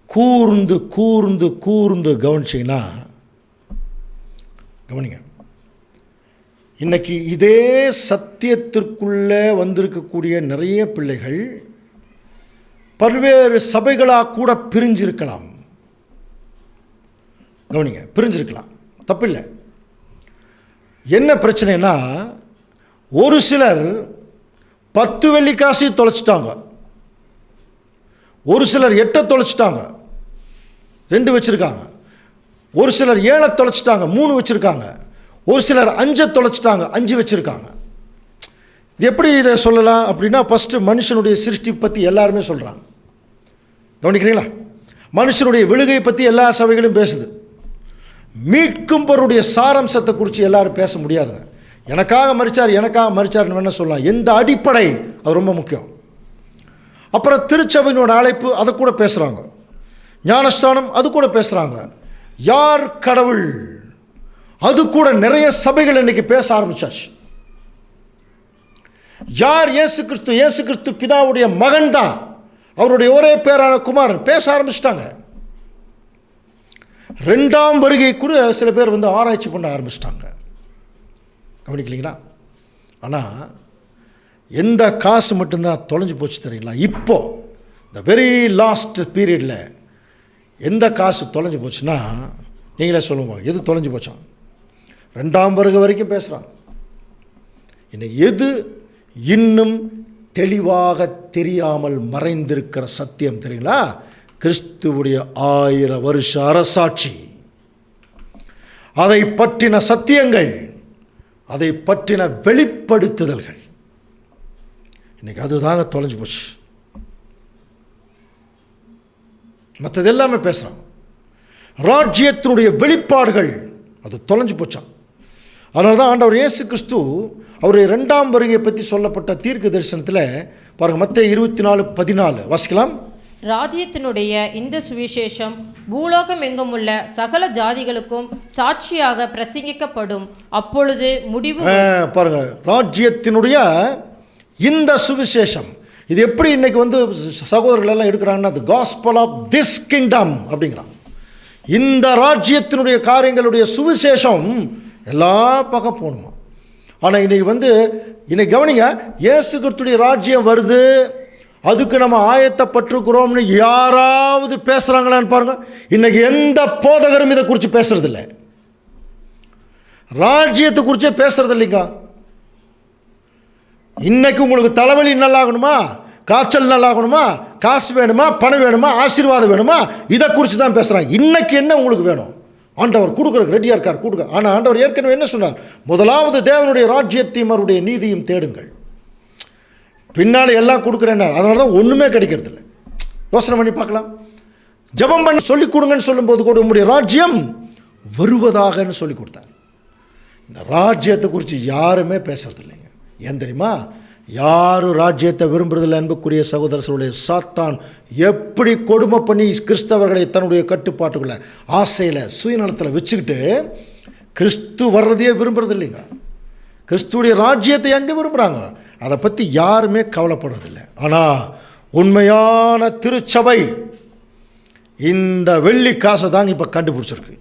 கூர்ந்து கூர்ந்து கூர்ந்து கவனிச்சிங்கன்னா, கவனிங்க, இன்னைக்கு இதே சத்தியத்திற்குள்ளே வந்திருக்கக்கூடிய நிறைய பிள்ளைகள் பல்வேறு சபைகளாக கூட பிரிஞ்சிருக்கலாம். கவனிங்க, பிரிஞ்சிருக்கலாம், தப்பில்லை. என்ன பிரச்சனைனா, ஒரு சிலர் 10 வெள்ளிக்காசையும் தொலைச்சிட்டாங்க, ஒரு சிலர் 8 தொலைச்சிட்டாங்க, 2 வச்சுருக்காங்க, ஒரு சிலர் 7 தொலைச்சிட்டாங்க, 3 வச்சுருக்காங்க, ஒரு சிலர் 5 தொலைச்சிட்டாங்க, 5 வச்சுருக்காங்க. இது எப்படி இதை சொல்லலாம் அப்படின்னா, ஃபஸ்ட்டு மனுஷனுடைய சிருஷ்டி பற்றி எல்லாருமே சொல்கிறாங்க. கவனிக்கிறீங்களா? மனுஷனுடைய விழுகை பற்றி எல்லா சபைகளும் பேசுது. மீட்கும் பொருளுடைய சாரம்சத்தை குறித்து எல்லாரும் பேச முடியாதுங்க. எனக்காக மரிச்சார்னு வேணால் சொல்லலாம். எந்த அடிப்படை, அது ரொம்ப முக்கியம். அப்புறம் திருச்சபையினோட அழைப்பு, அதை கூட பேசுகிறாங்க. ஞானஸ்தானம், அது கூட பேசுகிறாங்க. யார் கடவுள், அது கூட நிறைய சபைகள் இன்றைக்கி பேச ஆரம்பிச்சாச்சு. யார் இயேசு கிறிஸ்து, இயேசு கிறிஸ்து பிதாவுடைய மகன் தான், அவருடைய ஒரே பேரான குமாரன், பேச ஆரம்பிச்சிட்டாங்க. 2ஆம் வருகை கூட சில பேர் ஆராய்ச்சி பண்ண ஆரம்பிச்சிட்டாங்க. கவனிக்கலீங்களா? ஆனால் எந்த காசு மட்டும்தான் தொலைஞ்சு போச்சு தெரியுங்களா? இப்போ இந்த வெரி லாஸ்ட் பீரியடில் எந்த காசு தொலைஞ்சு போச்சுன்னா, நீங்களே சொல்லுங்க, எது தொலைஞ்சு போச்சான்? 2ஆம் வருகை வரைக்கும் பேசுகிறாங்க. இன்னைக்கு எது இன்னும் தெளிவாக தெரியாமல் மறைந்திருக்கிற சத்தியம் தெரியுங்களா? கிறிஸ்துவுடைய 1000 வருஷ அரசாட்சி, அதை பற்றின சத்தியங்கள் அதை பற்றின வெளிப்படுத்துதல்கள். இன்னைக்கு அதுதாங்க தொலைஞ்சு போச்சு. மற்றது எல்லாமே பேசுகிறான். ராஜ்யத்தினுடைய வெளிப்பாடுகள் அது தொலைஞ்சு போச்சான். அதனால தான் ஆண்டவர் இயேசு கிறிஸ்து அவருடைய 2ஆம் வருகையை பற்றி சொல்லப்பட்ட தீர்க்க தரிசனத்தில் பாருங்கள், மத்தேயு 24:14 வாசிக்கலாம். ராஜ்யத்தினுடைய இந்த சுவிசேஷம் பூலோகம் எங்கும் உள்ள சகல ஜாதிகளுக்கும் சாட்சியாக பிரசங்கிக்கப்படும், அப்பொழுது முடிவு. பாருங்க, ராஜ்யத்தினுடைய இந்த சுவிசேஷம் இது எப்படி இன்னைக்கு வந்து சகோதரர்கள் எல்லாம் எடுக்கிறாங்கன்னா, the gospel of this kingdom அப்படிங்கிறான். இந்த ராஜ்யத்தினுடைய காரியங்களுடைய சுவிசேஷம் எல்லா பக்கம் போகணுமா. ஆனால் இன்னைக்கு வந்து இன்னைக்கு கவனிங்க, இயேசு கிறிஸ்துடைய ராஜ்யம் வருது, அதுக்கு நம்ம ஆயத்தப்பட்டிருக்கிறோம்னு யாராவது பேசுகிறாங்களான்னு பாருங்கள். இன்றைக்கி எந்த போதகரும் இதை குறித்து பேசுறதில்லை. ராஜ்யத்தை குறித்தே பேசுறது இல்லைங்க. இன்னைக்கு உங்களுக்கு தலைவலி நல்லாகணுமா, காய்ச்சல் நல்லாகணுமா, காசு வேணுமா, பணம் வேணுமா, ஆசீர்வாதம் வேணுமா, இதை குறித்து தான் பேசுகிறாங்க. இன்னைக்கு என்ன உங்களுக்கு வேணும், ஆண்டவர் கொடுக்குறதுக்கு ரெடியாக இருக்கார், கொடுக்க. ஆனால் ஆண்டவர் ஏற்கனவே என்ன சொன்னார், முதலாவது தேவனுடைய ராஜ்யத்தையும் அவருடைய நீதியும் தேடுங்கள், பின்னாடி எல்லாம் கொடுக்குறேன்னார். அதனால தான் ஒன்றுமே கிடைக்கிறது இல்லை. யோசனை பண்ணி பார்க்கலாம். ஜெபம் பண்ணி சொல்லிக் கொடுங்கன்னு சொல்லும்போது கூட உங்களுடைய ராஜ்யம் வருவதாகன்னு சொல்லி கொடுத்தார். இந்த ராஜ்யத்தை குறித்து யாருமே பேசுறது இல்லைங்க. ஏன் தெரியுமா, யாரும் ராஜ்யத்தை விரும்புறதில்லை. அன்புக்குரிய சகோதரர்களுடைய சாத்தான் எப்படி கொடுமை பண்ணி கிறிஸ்தவர்களை தன்னுடைய கட்டுப்பாட்டுக்குள்ள ஆசையில் சுயநலத்தில் வச்சுக்கிட்டு கிறிஸ்து வர்றதையே விரும்புறது இல்லைங்க. கிறிஸ்துடைய ராஜ்யத்தை எங்கே விரும்புகிறாங்க, அதை பற்றி யாருமே கவலைப்படுறதில்லை. ஆனால் உண்மையான திருச்சபை இந்த வெள்ளி காசை தாங்க இப்போ கண்டுபிடிச்சிருக்கு.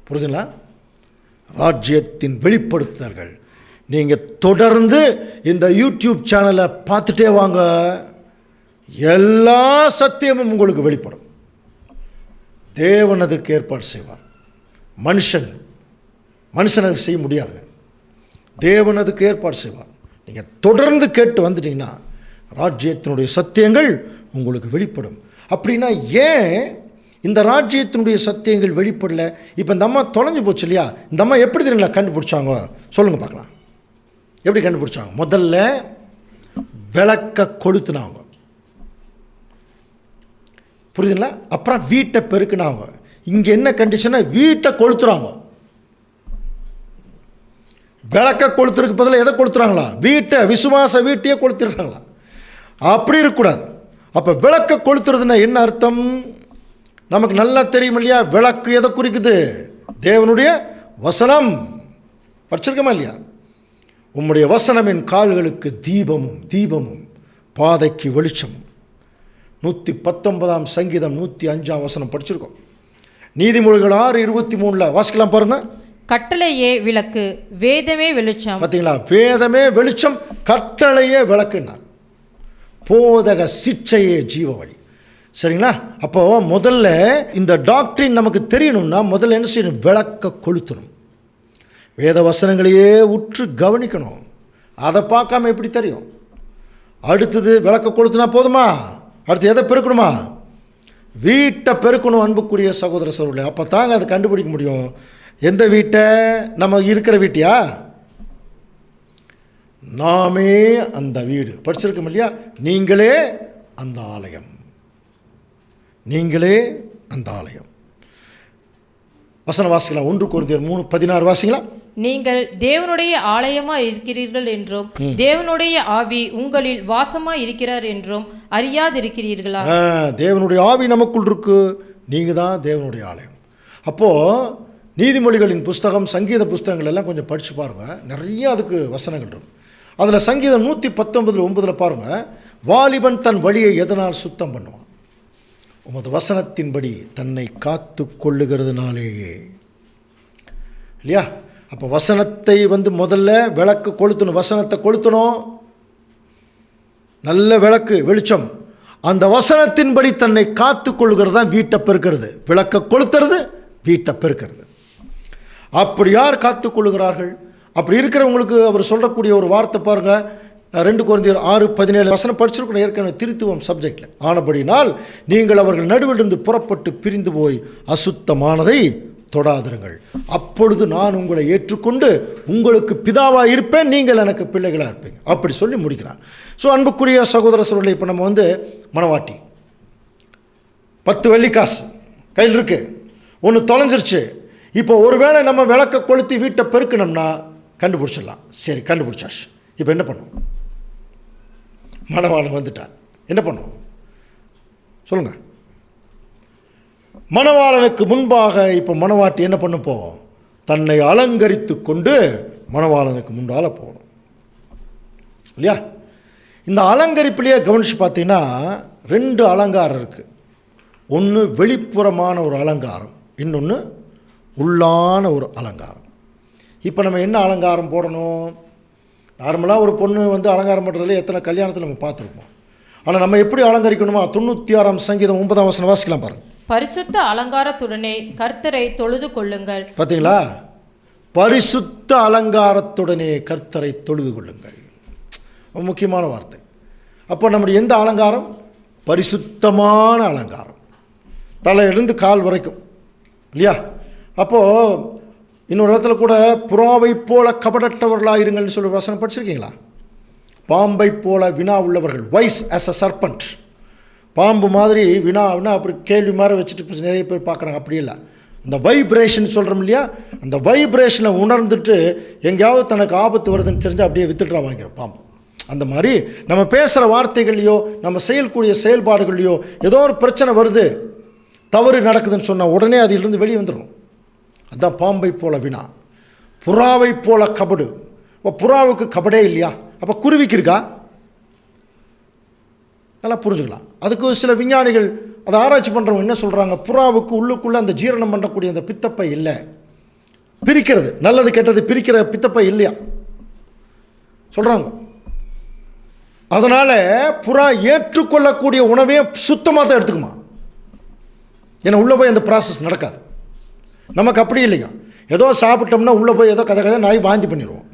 புரியுதுங்களா? ராஜ்யத்தின் வெளிப்படுத்துதல்கள். நீங்கள் தொடர்ந்து இந்த யூடியூப் சேனலை பார்த்துட்டே வாங்க, எல்லா சத்தியமும் உங்களுக்கு வெளிப்படும். தேவன் அதற்கு ஏற்பாடு செய்வார். மனுஷன் அதை செய்ய முடியாதுங்க. தேவன் அதுக்கு ஏற்பாடு செய்வார். நீங்கள் தொடர்ந்து கேட்டு வந்துட்டீங்கன்னா ராஜ்யத்தினுடைய சத்தியங்கள் உங்களுக்கு வெளிப்படும். அப்படின்னா ஏன் இந்த ராஜ்யத்தினுடைய சத்தியங்கள் வெளிப்படல? இப்போ இந்த அம்மா தொலைஞ்சு போச்சு இல்லையா, இந்த அம்மா எப்படி தெரியுங்களா கண்டுபிடிச்சாங்க? சொல்லுங்கள் பார்க்கலாம். எப்படி கண்டுபிடிச்சாங்க? முதல்ல விளக்க கொளுத்துனாங்க, புரியுதுங்களா? அப்புறம் வீட்டை பெருக்குனாங்க. இங்கே என்ன கண்டிஷனா, வீட்டை கொளுத்துறாங்க. விளக்க கொளுத்துறதுக்கு பதிலாக எதை கொளுத்துறாங்களா? வீட்டை, விசுவாச வீட்டையே கொளுத்துறாங்களா? அப்படி இருக்கக்கூடாது. அப்போ விளக்க கொளுத்துறதுன்னா என்ன அர்த்தம் நமக்கு நல்லா தெரியும் இல்லையா? விளக்கு எதை குறிக்குது? தேவனுடைய வசனம். படிச்சிருக்கமா இல்லையா? உம்முடைய வசனம் என் கால்களுக்கு தீபமும் பாதைக்கு வெளிச்சமும். 119 சங்கீதம் 105 படிச்சிருக்கோம். நீதிமொழிகள் 6:23 வாசிக்கலாம் பாருங்க. கட்டளையே விளக்கு, வேதமே வெளிச்சம். பார்த்தீங்களா? வேதமே வெளிச்சம், கட்டளையே விளக்குன்னார். போதக சிற்சையே ஜீவ வழி. சரிங்களா? அப்போ முதல்ல இந்த டாக்டரின் நமக்கு தெரியணும்னா முதல்ல என்ன செய்யணும்? விளக்க கொளுத்தணும். வேத வசனங்களையே உற்று கவனிக்கணும். அதை பார்க்காம எப்படி தெரியும்? அடுத்தது விளக்க கொளுத்துனா போதுமா? அடுத்து எதை பெருக்கணுமா? வீட்டை பெருக்கணும். அன்புக்குரிய சகோதர சகோதரர்களே, அப்போ தாங்க அதை கண்டுபிடிக்க முடியும். எந்த வீட்டை? நம்ம இருக்கிற வீட்டையா? நாமே அந்த வீடு. படிச்சிருக்கோம் இல்லையா? நீங்களே அந்த ஆலயம், நீங்களே அந்த ஆலயம். வசனம் வாசிக்கலாம். 1 கொரிந்தியர் 3:16 வாசிங்களா? நீங்கள் தேவனுடைய ஆலயமாக இருக்கிறீர்கள் என்றும் தேவனுடைய ஆவி உங்களில் வாசமாக இருக்கிறார் என்றும் அறியாதிருக்கிறீர்களா? தேவனுடைய ஆவி நமக்குள் இருக்கு, நீங்கள் தான் தேவனுடைய ஆலயம். அப்போது நீதிமொழிகளின் புஸ்தகம், சங்கீத புஸ்தகங்கள் எல்லாம் கொஞ்சம் படித்து பாருங்கள். நிறைய அதுக்கு வசனங்கள் இருக்கும். அதில் சங்கீதம் 119:9 பாருங்கள். வாலிபன் தன் வழியை எதனால் சுத்தம் பண்ணுவான்? உமது வசனத்தின்படி தன்னை காத்து கொள்ளுகிறதுனாலேயே. இல்லையா? அப்போ வசனத்தை முதல்ல விளக்கு கொளுத்தணும். வசனத்தை கொளுத்தணும். நல்ல விளக்கு, வெளிச்சம். அந்த வசனத்தின்படி தன்னை காத்து கொள்ளுகிறது தான் வீட்டை பெருக்கிறது. விளக்க கொளுத்துறது, வீட்டை பெருக்கிறது. அப்படி யார் காத்து கொள்ளுகிறார்கள்? அப்படி இருக்கிறவங்களுக்கு அவர் சொல்லக்கூடிய ஒரு வார்த்தை பாருங்கள். 2 கொரிந்தியர் 6:17 படிச்சிருக்கணும் ஏற்கனவே, திருத்துவம் சப்ஜெக்டில். ஆனபடினால் நீங்கள் அவர்கள் நடுவிலிருந்து புறப்பட்டு பிரிந்து போய் அசுத்தமானதை தொடாதிருங்கள், அப்பொழுது நான் உங்களை ஏற்றுக்கொண்டு உங்களுக்கு பிதாவாக இருப்பேன், நீங்கள் எனக்கு பிள்ளைகளாக இருப்பீங்க. அப்படி சொல்லி முடிக்கிறார். ஸோ அன்புக்குரிய சகோதர சகோதரர்களே, இப்போ நம்ம மணவாட்டி 10 வெள்ளிக்காசு கையில் இருக்கு, ஒன்று தொலைஞ்சிருச்சு. இப்போ ஒருவேளை நம்ம விளக்க கொளுத்தி வீட்டை பெருக்கணும்னா கண்டுபிடிச்சிடலாம். சரி, கண்டுபிடிச்சாச்சு. இப்போ என்ன பண்ணும்? மணவாளன் வந்துட்டான், என்ன பண்ணும் சொல்லுங்கள்? மணவாளனுக்கு முன்பாக இப்போ மணவாட்டி என்ன பண்ணப்போ? தன்னை அலங்கரித்து கொண்டு மணவாளனுக்கு முன்பால் போகணும் இல்லையா? இந்த அலங்கரிப்பிலேயே கவனித்து பார்த்தீங்கன்னா 2 அலங்காரம் இருக்குது. ஒன்று வெளிப்புறமான ஒரு அலங்காரம், இன்னொன்று உள்ளான ஒரு அலங்காரம். இப்போ நம்ம என்ன அலங்காரம் போடணும்? நார்மலாக ஒரு பொண்ணு அலங்காரம் பண்ணுறதுல எத்தனை கல்யாணத்தில் நம்ம பார்த்துருப்போம். ஆனால் நம்ம எப்படி அலங்கரிக்கணுமா? 96ஆம் சங்கீதம் 9ஆம் வசனம் வாசிக்கலாம் பாருங்கள். பரிசுத்த அலங்காரத்துடனே கர்த்தரை தொழுது கொள்ளுங்கள். பார்த்தீங்களா? பரிசுத்த அலங்காரத்துடனே கர்த்தரை தொழுது கொள்ளுங்கள். முக்கியமான வார்த்தை. அப்போ நம்முடைய எந்த அலங்காரம்? பரிசுத்தமான அலங்காரம், தலையிலிருந்து கால் வரைக்கும் இல்லையா? அப்போது இன்னொரு இடத்துல கூட புறாவை போல கபடற்றவர்களாக இருங்கள்னு சொல்லி வசனம் படிச்சிருக்கீங்களா? பாம்பை போல வினா உள்ளவர்கள், வைஸ் ஆஸ் அ சர்பண்ட். பாம்பு மாதிரி வினாவுன்னா அப்படி கேள்வி மாதிரி வச்சுட்டு நிறைய பேர் பார்க்குறாங்க. அப்படி இல்லை, இந்த வைப்ரேஷன் சொல்கிறோம் இல்லையா, அந்த வைப்ரேஷனை உணர்ந்துட்டு எங்கேயாவது தனக்கு ஆபத்து வருதுன்னு தெரிஞ்சு அப்படியே வித்துட்றா வாங்கிறோம் பாம்பு. அந்த மாதிரி நம்ம பேசுகிற வார்த்தைகள்லையோ நம்ம செய்யக்கூடிய செயல்பாடுகள்லையோ ஏதோ ஒரு பிரச்சனை வருது, தவறு நடக்குதுன்னு சொன்னால் உடனே அதிலிருந்து வெளியே வந்துடும். அதுதான் பாம்பை போல வினா, புறாவை போல கபடு. இப்போ புறாவுக்கு கபடே இல்லையா? அப்போ குருவிக்கு இருக்கா? நல்லா புரிஞ்சுக்கலாம். அதுக்கு சில விஞ்ஞானிகள் அதை ஆராய்ச்சி பண்ணுறவங்க என்ன சொல்கிறாங்க? புறாவுக்கு உள்ளுக்குள்ளே அந்த ஜீரணம் பண்ணக்கூடிய அந்த பித்தப்பை இல்லை, பிரிக்கிறது நல்லது கெட்டது பிரிக்கிற பித்தப்பை இல்லையா சொல்கிறாங்க. அதனால் புறா ஏற்றுக்கொள்ளக்கூடிய உணவே சுத்தமாக தான் எடுத்துக்குமா. ஏன்னா உள்ளே போய் அந்த ப்ராசஸ் நடக்காது. நமக்கு அப்படி இல்லைங்க, ஏதோ சாப்பிட்டோம்னா உள்ளே போய் ஏதோ கதை நாய் வாந்தி பண்ணிடுவோம்.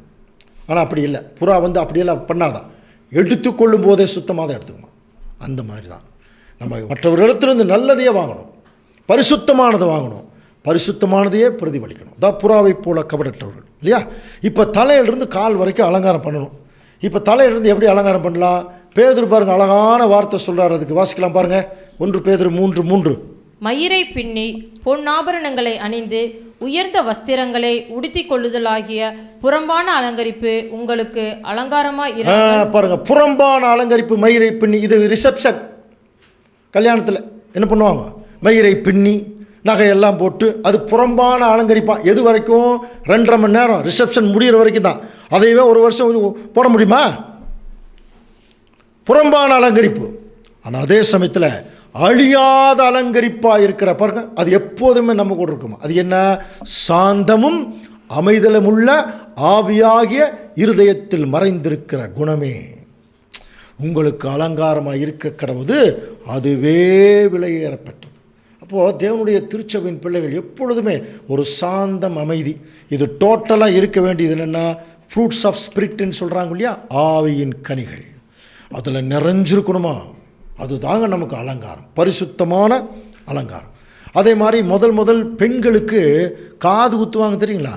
ஆனால் அப்படி இல்லை, புறா அப்படியெல்லாம் பண்ணாதான், எடுத்துக்கொள்ளும் போதே சுத்தமாக தான் எடுத்துக்குமா. அந்த மாதிரி தான் நம்ம மற்றவர்களிடத்திலிருந்து நல்லதையே வாங்கணும், பரிசுத்தமானதை வாங்கணும், பரிசுத்தமானதையே பிரதிபலிக்கணும். தான் புறாவை போல கபடற்றவர்கள் இல்லையா? இப்போ தலையிலிருந்து கால் வரைக்கும் அலங்காரம் பண்ணணும். இப்போ தலையிலிருந்து எப்படி அலங்காரம் பண்ணலாம்? பேதுரு பாருங்கள், அழகான வார்த்தை சொல்கிறார். அதுக்கு வாசிக்கலாம் பாருங்கள். 1 பேதுரு 3:3. மயிரை பின்னி பொன்னாபரணங்களை அணிந்து உயர்ந்த வஸ்திரங்களை உடுத்தி கொள்ளுதலாகிய புறம்பான அலங்கரிப்பு உங்களுக்கு அலங்காரமாக பாருங்க. புறம்பான அலங்கரிப்பு, மயிரை பின்னி. இது ரிசப்ஷன், கல்யாணத்தில் என்ன பண்ணுவாங்க? மயிரை பின்னி நகையெல்லாம் போட்டு அது புறம்பான அலங்கரிப்பான். எது வரைக்கும்? 2.5 மணி நேரம், ரிசப்ஷன் முடிகிற வரைக்கும் தான். அதையவே ஒரு வருஷம் போட முடியுமா? புறம்பான அலங்கரிப்பு. ஆனால் அதே சமயத்தில் அழியாத அலங்கரிப்பாக இருக்கிற பாருங்க, அது எப்போதுமே நம்ம கூட இருக்குமா. அது என்ன? சாந்தமும் அமைதலும் உள்ள ஆவியாகிய இருதயத்தில் மறைந்திருக்கிற குணமே உங்களுக்கு அலங்காரமாக இருக்க கடவுது, அதுவே விலையேறப்பட்டது. அப்போது தேவனுடைய திருச்சபையின் பிள்ளைகள் எப்பொழுதுமே ஒரு சாந்தம், அமைதி, இது டோட்டலாக இருக்க வேண்டியது. என்னென்னா ஃப்ரூட்ஸ் ஆஃப் ஸ்பிரிட்னு சொல்கிறாங்க இல்லையா, ஆவியின் கனிகள் அதில் நிறைஞ்சிருக்கணுமா. அது தாங்க நமக்கு அலங்காரம், பரிசுத்தமான அலங்காரம். அதே மாதிரி முதல் பெண்களுக்கு காது குத்துவாங்க தெரியுங்களா?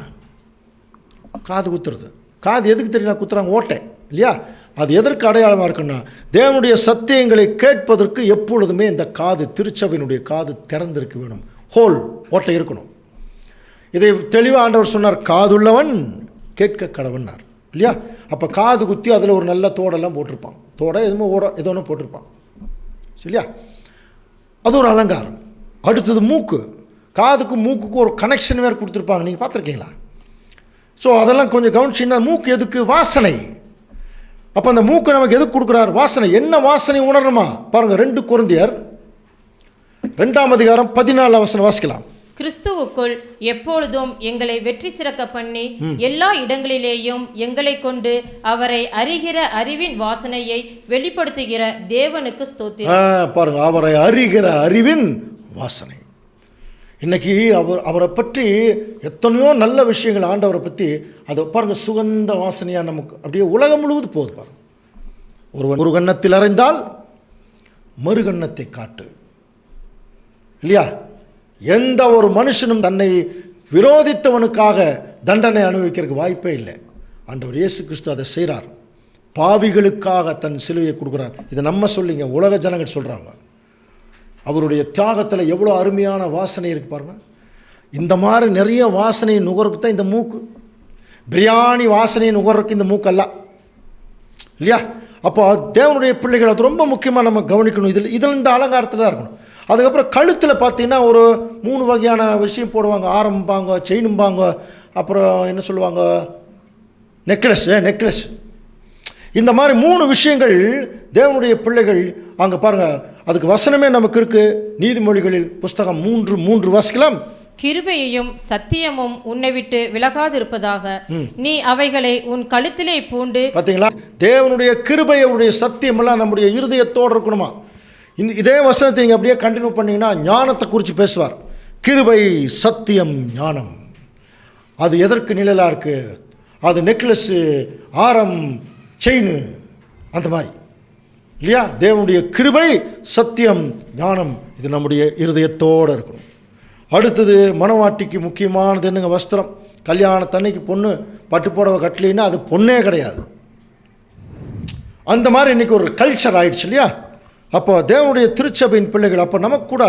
காது குத்துறது, காது எதுக்கு தெரியுங்களா குத்துறாங்க? ஓட்டை இல்லையா? அது எதற்கு அடையாளமாக இருக்குன்னா, தேவனுடைய சத்தியங்களை கேட்பதற்கு எப்பொழுதுமே இந்த காது, திருச்சபையினுடைய காது திறந்திருக்க வேணும், ஹோல் ஓட்டை இருக்கணும். இதை தெளிவாக ஆண்டவர் சொன்னார், காதுள்ளவன் கேட்க கடவன்னார் இல்லையா? அப்போ காது குத்தி அதில் ஒரு நல்ல தோடெல்லாம் போட்டிருப்பான், தோடை ஏதோ ஒன்று போட்டிருப்பான் இல்லையா? அது ஒரு அலங்காரம். அடுத்தது மூக்கு, காதுக்கு மூக்குக்கு ஒரு கனெக்ஷன் வேறு கொடுத்துருப்பாங்க, நீங்கள் பார்த்துருக்கீங்களா? ஸோ அதெல்லாம் கொஞ்சம் கவனிச்சிங்கன்னா, மூக்கு எதுக்கு? வாசனை. அப்போ அந்த மூக்கு நமக்கு எதுக்கு கொடுக்குறார்? வாசனை. என்ன வாசனை உணரணுமா பாருங்கள். 2 கொரிந்தியர் 2ஆம் அதிகாரம் 14ஆம் வசனம் வாசிக்கலாம். கிறிஸ்துவுக்குள் எப்பொழுதும் எங்களை வெற்றி சிறக்க பண்ணி எல்லா இடங்களிலேயும் எங்களை கொண்டு அவரை அறிகிற அறிவின் வாசனையை வெளிப்படுத்துகிற தேவனுக்கு ஸ்தோத்திரம். பாருங்க, அவரை அறிகிற அறிவின் வாசனை. இன்னைக்கு அவரை பற்றி எத்தனையோ நல்ல விஷயங்கள், ஆண்டவரை பற்றி அதை பாருங்கள், சுகந்த வாசனையாக நமக்கு அப்படியே உலகம் முழுவதும் போகுது பாருங்க. ஒரு கன்னத்தில் அறைந்தால் மறுகன்னத்தை காட்டு இல்லையா? எந்த ஒரு மனுஷனும் தன்னை விரோதித்தவனுக்காக தண்டனை அனுபவிக்கிறதுக்கு வாய்ப்பே இல்லை. ஆண்டவர் இயேசு கிறிஸ்து அதை செய்கிறார். பாவிகளுக்காக தன் சிலுவையை கொடுக்குறார். இதை நம்ம சொல்லிங்க, உலக ஜனங்கள் சொல்கிறாங்க. அவருடைய தியாகத்தில் எவ்வளோ அருமையான வாசனை இருக்குது பாருங்கள். இந்த மாதிரி நிறைய வாசனையை நுகர்றதுக்கு தான் இந்த மூக்கு. பிரியாணி வாசனையை நுகர்றதுக்கு இந்த மூக்கல்ல இல்லையா? அப்போ தேவனுடைய பிள்ளைகள் அது ரொம்ப முக்கியமாக நம்ம கவனிக்கணும். இதில் இந்த அலங்காரத்தில் தான் இருக்கணும். அதுக்கப்புறம் கழுத்தில் பார்த்தீங்கன்னா ஒரு 3 வகையான விஷயம் போடுவாங்க. ஆரம்பாங்க, செயினும்பாங்க, அப்புறம் என்ன சொல்லுவாங்க, நெக்லஸ். இந்த மாதிரி 3 விஷயங்கள் தேவனுடைய பிள்ளைகள் அங்கே பாருங்கள். அதுக்கு வசனமே நமக்கு இருக்குது. நீதிமொழிகளில் புஸ்தகம் 3:3 வாசிக்கலாம். கிருபையையும் சத்தியமும் உன்னை விட்டு விலகாதிருப்பதாக, நீ அவைகளை உன் கழுத்திலே பூண்டு. பார்த்தீங்களா? தேவனுடைய கிருபை, அவருடைய சத்தியம் எல்லாம் நம்முடைய இருதயத்தோடு இருக்கணுமா. இதே வசனத்தை நீங்கள் அப்படியே கண்டினியூ பண்ணிங்கன்னா ஞானத்தை குறித்து பேசுவார். கிருபை, சத்தியம், ஞானம். அது எதற்கு நிழலாக இருக்குது? அது நெக்லஸ்ஸு, ஆரம், செயின், அந்த மாதிரி இல்லையா? தேவனுடைய கிருபை, சத்தியம், ஞானம், இது நம்முடைய இருதயத்தோடு இருக்கணும். அடுத்தது மணவாட்டிக்கு முக்கியமானது என்னங்க? வஸ்திரம். கல்யாணத்தன்னைக்கு பொண்ணு பட்டுப்புடவை கட்டலைன்னா அது பொண்ணே கிடையாது. அந்த மாதிரி இன்றைக்கி ஒரு கல்ச்சர் ஆயிடுச்சு இல்லையா? அப்போ தேவனுடைய திருச்சபையின் பிள்ளைகள், அப்போ நமக்கு கூட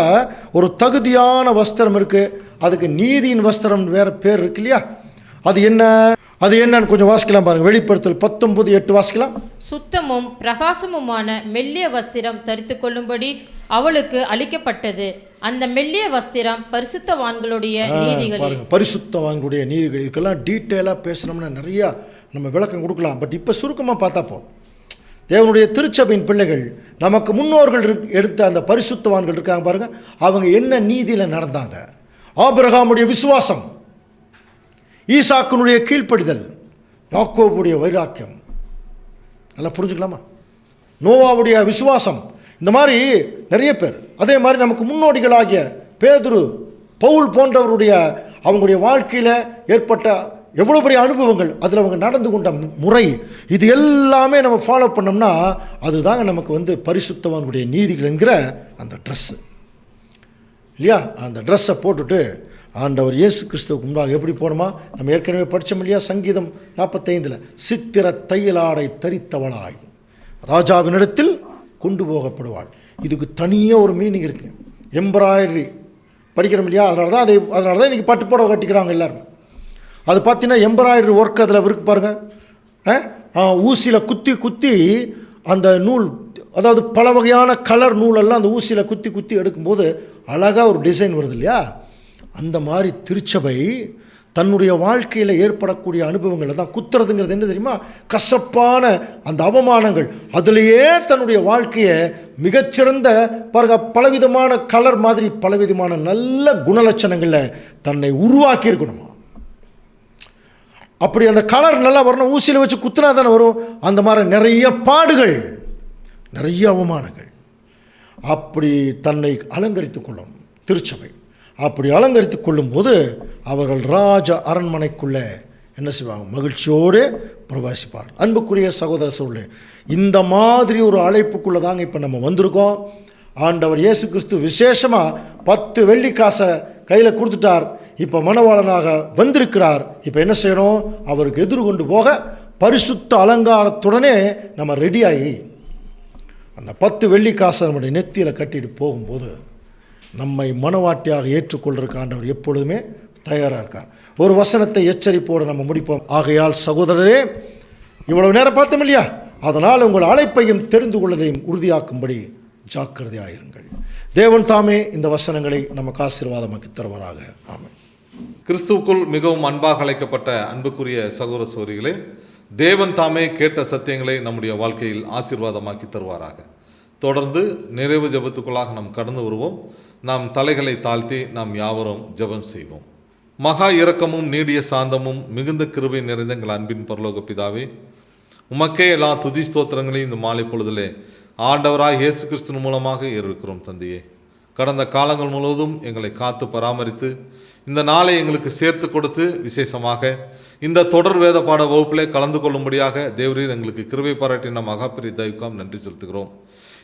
ஒரு தகுதியான வஸ்திரம் இருக்குது. அதுக்கு நீதியின் வஸ்திரம் வேறு பேர் இருக்கு இல்லையா? அது என்னன்னு கொஞ்சம் வாசிக்கலாம் பாருங்கள். வெளிப்படுத்தல் 19:8 வாசிக்கலாம். சுத்தமும் பிரகாசமுமான மெல்லிய வஸ்திரம் தரித்து கொள்ளும்படி அவளுக்கு அளிக்கப்பட்டது. அந்த மெல்லிய வஸ்திரம் பரிசுத்தவான்களுடைய நீதிகள். பாருங்கள், பரிசுத்தவான்களுடைய நீதிகள். இதுக்கெல்லாம் டீட்டெயிலாக பேசணும்னா நிறையா நம்ம விளக்கம் கொடுக்கலாம். பட் இப்போ சுருக்கமாக பார்த்தா போதும். தேவனுடைய திருச்சபையின் பிள்ளைகள், நமக்கு முன்னோர்கள் எடுத்த அந்த பரிசுத்தவான்கள் இருக்காங்க பாருங்கள். அவங்க என்ன நீதியில் நடந்தாங்க? ஆபிரகாமுடைய விசுவாசம், ஈசாக்கினுடைய கீழ்ப்படிதல், யாக்கோபுடைய வைராக்கியம். நல்லா புரிஞ்சுக்கலாமா? நோவாவுடைய விசுவாசம். இந்த மாதிரி நிறைய பேர். அதே மாதிரி நமக்கு முன்னோடிகளாகிய பேதுரு, பவுல் போன்றவருடைய அவங்களுடைய வாழ்க்கையில் ஏற்பட்ட எவ்வளோ பெரிய அனுபவங்கள், அதில் அவங்க நடந்து கொண்ட முறை, இது எல்லாமே நம்ம ஃபாலோ பண்ணோம்னா அதுதாங்க நமக்கு பரிசுத்தவான்களுடைய நீதிகள் என்கிற அந்த ட்ரெஸ்ஸு இல்லையா? அந்த ட்ரெஸ்ஸை போட்டுட்டு ஆண்டவர் இயேசு கிறிஸ்துவுக்கு முன்பாக எப்படி போகணுமா? நம்ம ஏற்கனவே படித்தோம் இல்லையா? சங்கீதம் 45 சித்திர தையலாடை தரித்தவளாய் ராஜாவினிடத்தில் கொண்டு போகப்படுவாள். இதுக்கு தனியாக ஒரு மீனிங் இருக்குது. எம்ப்ராய்டரி படிக்கிறோம் இல்லையா? அதனால தான் இன்றைக்கி பட்டு புடவை கட்டிக்கிறாங்க எல்லோரும். அது பார்த்தீங்கன்னா எம்ப்ராய்டரி ஒர்க் அதில் இருக்கு பாருங்கள். ஊசியில் குத்தி அந்த நூல், அதாவது பல வகையான கலர் நூலெல்லாம் அந்த ஊசியில் குத்தி எடுக்கும்போது அழகாக ஒரு டிசைன் வருது இல்லையா? அந்த மாதிரி திருச்சபை தன்னுடைய வாழ்க்கையில் ஏற்படக்கூடிய அனுபவங்களை தான் குத்துறதுங்கிறது என்ன தெரியுமா? கசப்பான அந்த அவமானங்கள், அதிலேயே தன்னுடைய வாழ்க்கையை மிகச்சிறந்த பாருங்க பலவிதமான கலர் மாதிரி பலவிதமான நல்ல குணலட்சணங்களில் தன்னை உருவாக்கி இருக்கணுமா. அப்படி அந்த கலர் நல்லா வரணும். ஊசியில் வச்சு குத்துனா தானே வரும். அந்த மாதிரி நிறைய பாடுகள், நிறைய அவமானங்கள். அப்படி தன்னை அலங்கரித்து கொள்ளும் திருச்சபை. அப்படி அலங்கரித்து கொள்ளும்போது அவர்கள் ராஜ அரண்மனைக்குள்ளே என்ன செய்வாங்க? மகிழ்ச்சியோடு பிரவேசிப்பார். அன்புக்குரிய சகோதர சகோதரர்களே, இந்த மாதிரி ஒரு அழைப்புக்குள்ளே தாங்க இப்போ நம்ம வந்திருக்கோம். ஆண்டவர் இயேசு கிறிஸ்து விசேஷமாக 10 வெள்ளிக்காசை கையில் கொடுத்துட்டார். இப்போ மணவாளனாக வந்திருக்கிறார். இப்போ என்ன செய்யணும்? அவருக்கு எதிர்கொண்டு போக பரிசுத்த அலங்காரத்துடனே நம்ம ரெடியாகி அந்த 10 வெள்ளிக்காசை நம்முடைய நெத்தியில் கட்டிட்டு போகும்போது நம்மை மனவாட்டியாக ஏற்றுக்கொள்றதுக்கு ஆண்டவர் எப்பொழுதுமே தயாராக இருக்கார். ஒரு வசனத்தை எச்சரிப்போடு நம்ம முடிப்போம். ஆகையால் சகோதரரே, இவ்வளவு நேரம் பார்த்தோம் இல்லையா? அதனால் உங்கள் அழைப்பையும் தெரிந்து கொள்வதையும் உறுதியாக்கும்படி ஜாக்கிரதையாயிருங்கள். தேவன் தாமே இந்த வசனங்களை நமக்கு ஆசீர்வாதமாக்கி தருவாராக. ஆமென். கிறிஸ்துவுக்குள் மிகவும் அன்பாக அழைக்கப்பட்ட அன்புக்குரிய சகோதர சகோதரிகளே, தேவன் தாமே கேட்ட சத்தியங்களை நம்முடைய வாழ்க்கையில் ஆசீர்வாதமாக்கி தருவாராக. தொடர்ந்து நிறைவு ஜெபத்துக்குள்ளாக நாம் கடந்து வருவோம். நாம் தலைகளை தாழ்த்தி நாம் யாவரும் ஜெபம் செய்வோம். மகா இரக்கமும் நீடிய சாந்தமும் மிகுந்த கிருபை நிறைந்த எங்கள் அன்பின் பரலோக பிதாவே, உமக்கே எல்லா துதி ஸ்தோத்திரங்களையும் இந்த மாலை பொழுதிலே ஆண்டவராய் இயேசு கிறிஸ்துவின் மூலமாக ஏறிருக்கிறோம். தந்தையே, கடந்த காலங்கள் முழுவதும் எங்களை காத்து பராமரித்து இந்த நாளை எங்களுக்கு சேர்த்து கொடுத்து விசேஷமாக இந்த தொடர் வேத பாட வகுப்பிலே கலந்து கொள்ளும்படியாக தேவரீர் எங்களுக்கு கிருபை பாராட்டின மகாபெரிய தயவுக்காக நன்றி செலுத்துகிறோம்.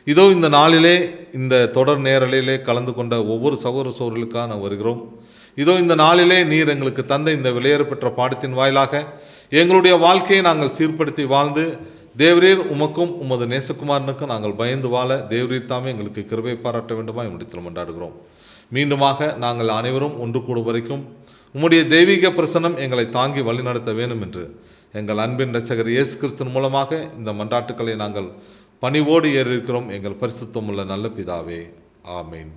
இதோ இந்த நாளிலே இந்த தொடர் நேரலையிலே கலந்து கொண்ட ஒவ்வொரு சகோதர சகோதரர்களுக்காக நான் வருகிறோம். இதோ இந்த நாளிலே நீர் எங்களுக்கு தந்த இந்த விலையேற பெற்ற பாடத்தின் வாயிலாக எங்களுடைய வாழ்க்கையை நாங்கள் சீர்படுத்தி வாழ்ந்து தேவரீர் உமக்கும் உமது நேசகுமாரனுக்கும் நாங்கள் பயந்து வாழ தேவரீர் தாமே எங்களுக்கு கிருபை பாராட்ட வேண்டுமா என்னிடத்தில் கொண்டாடுகிறோம். மீண்டுமாக நாங்கள் அனைவரும் ஒன்று கூடும் வரைக்கும் உம்முடைய தெய்வீக பிரசன்னம் எங்களை தாங்கி வழிநடத்த வேண்டும் என்று எங்கள் அன்பின் இரட்சகர் இயேசு கிறிஸ்துவின் மூலமாக இந்த மன்றாட்டுக்களை நாங்கள் பணிவோடு ஏறியிருக்கிறோம். எங்கள் பரிசுத்தமுள்ள நல்ல பிதாவே, ஆமேன்.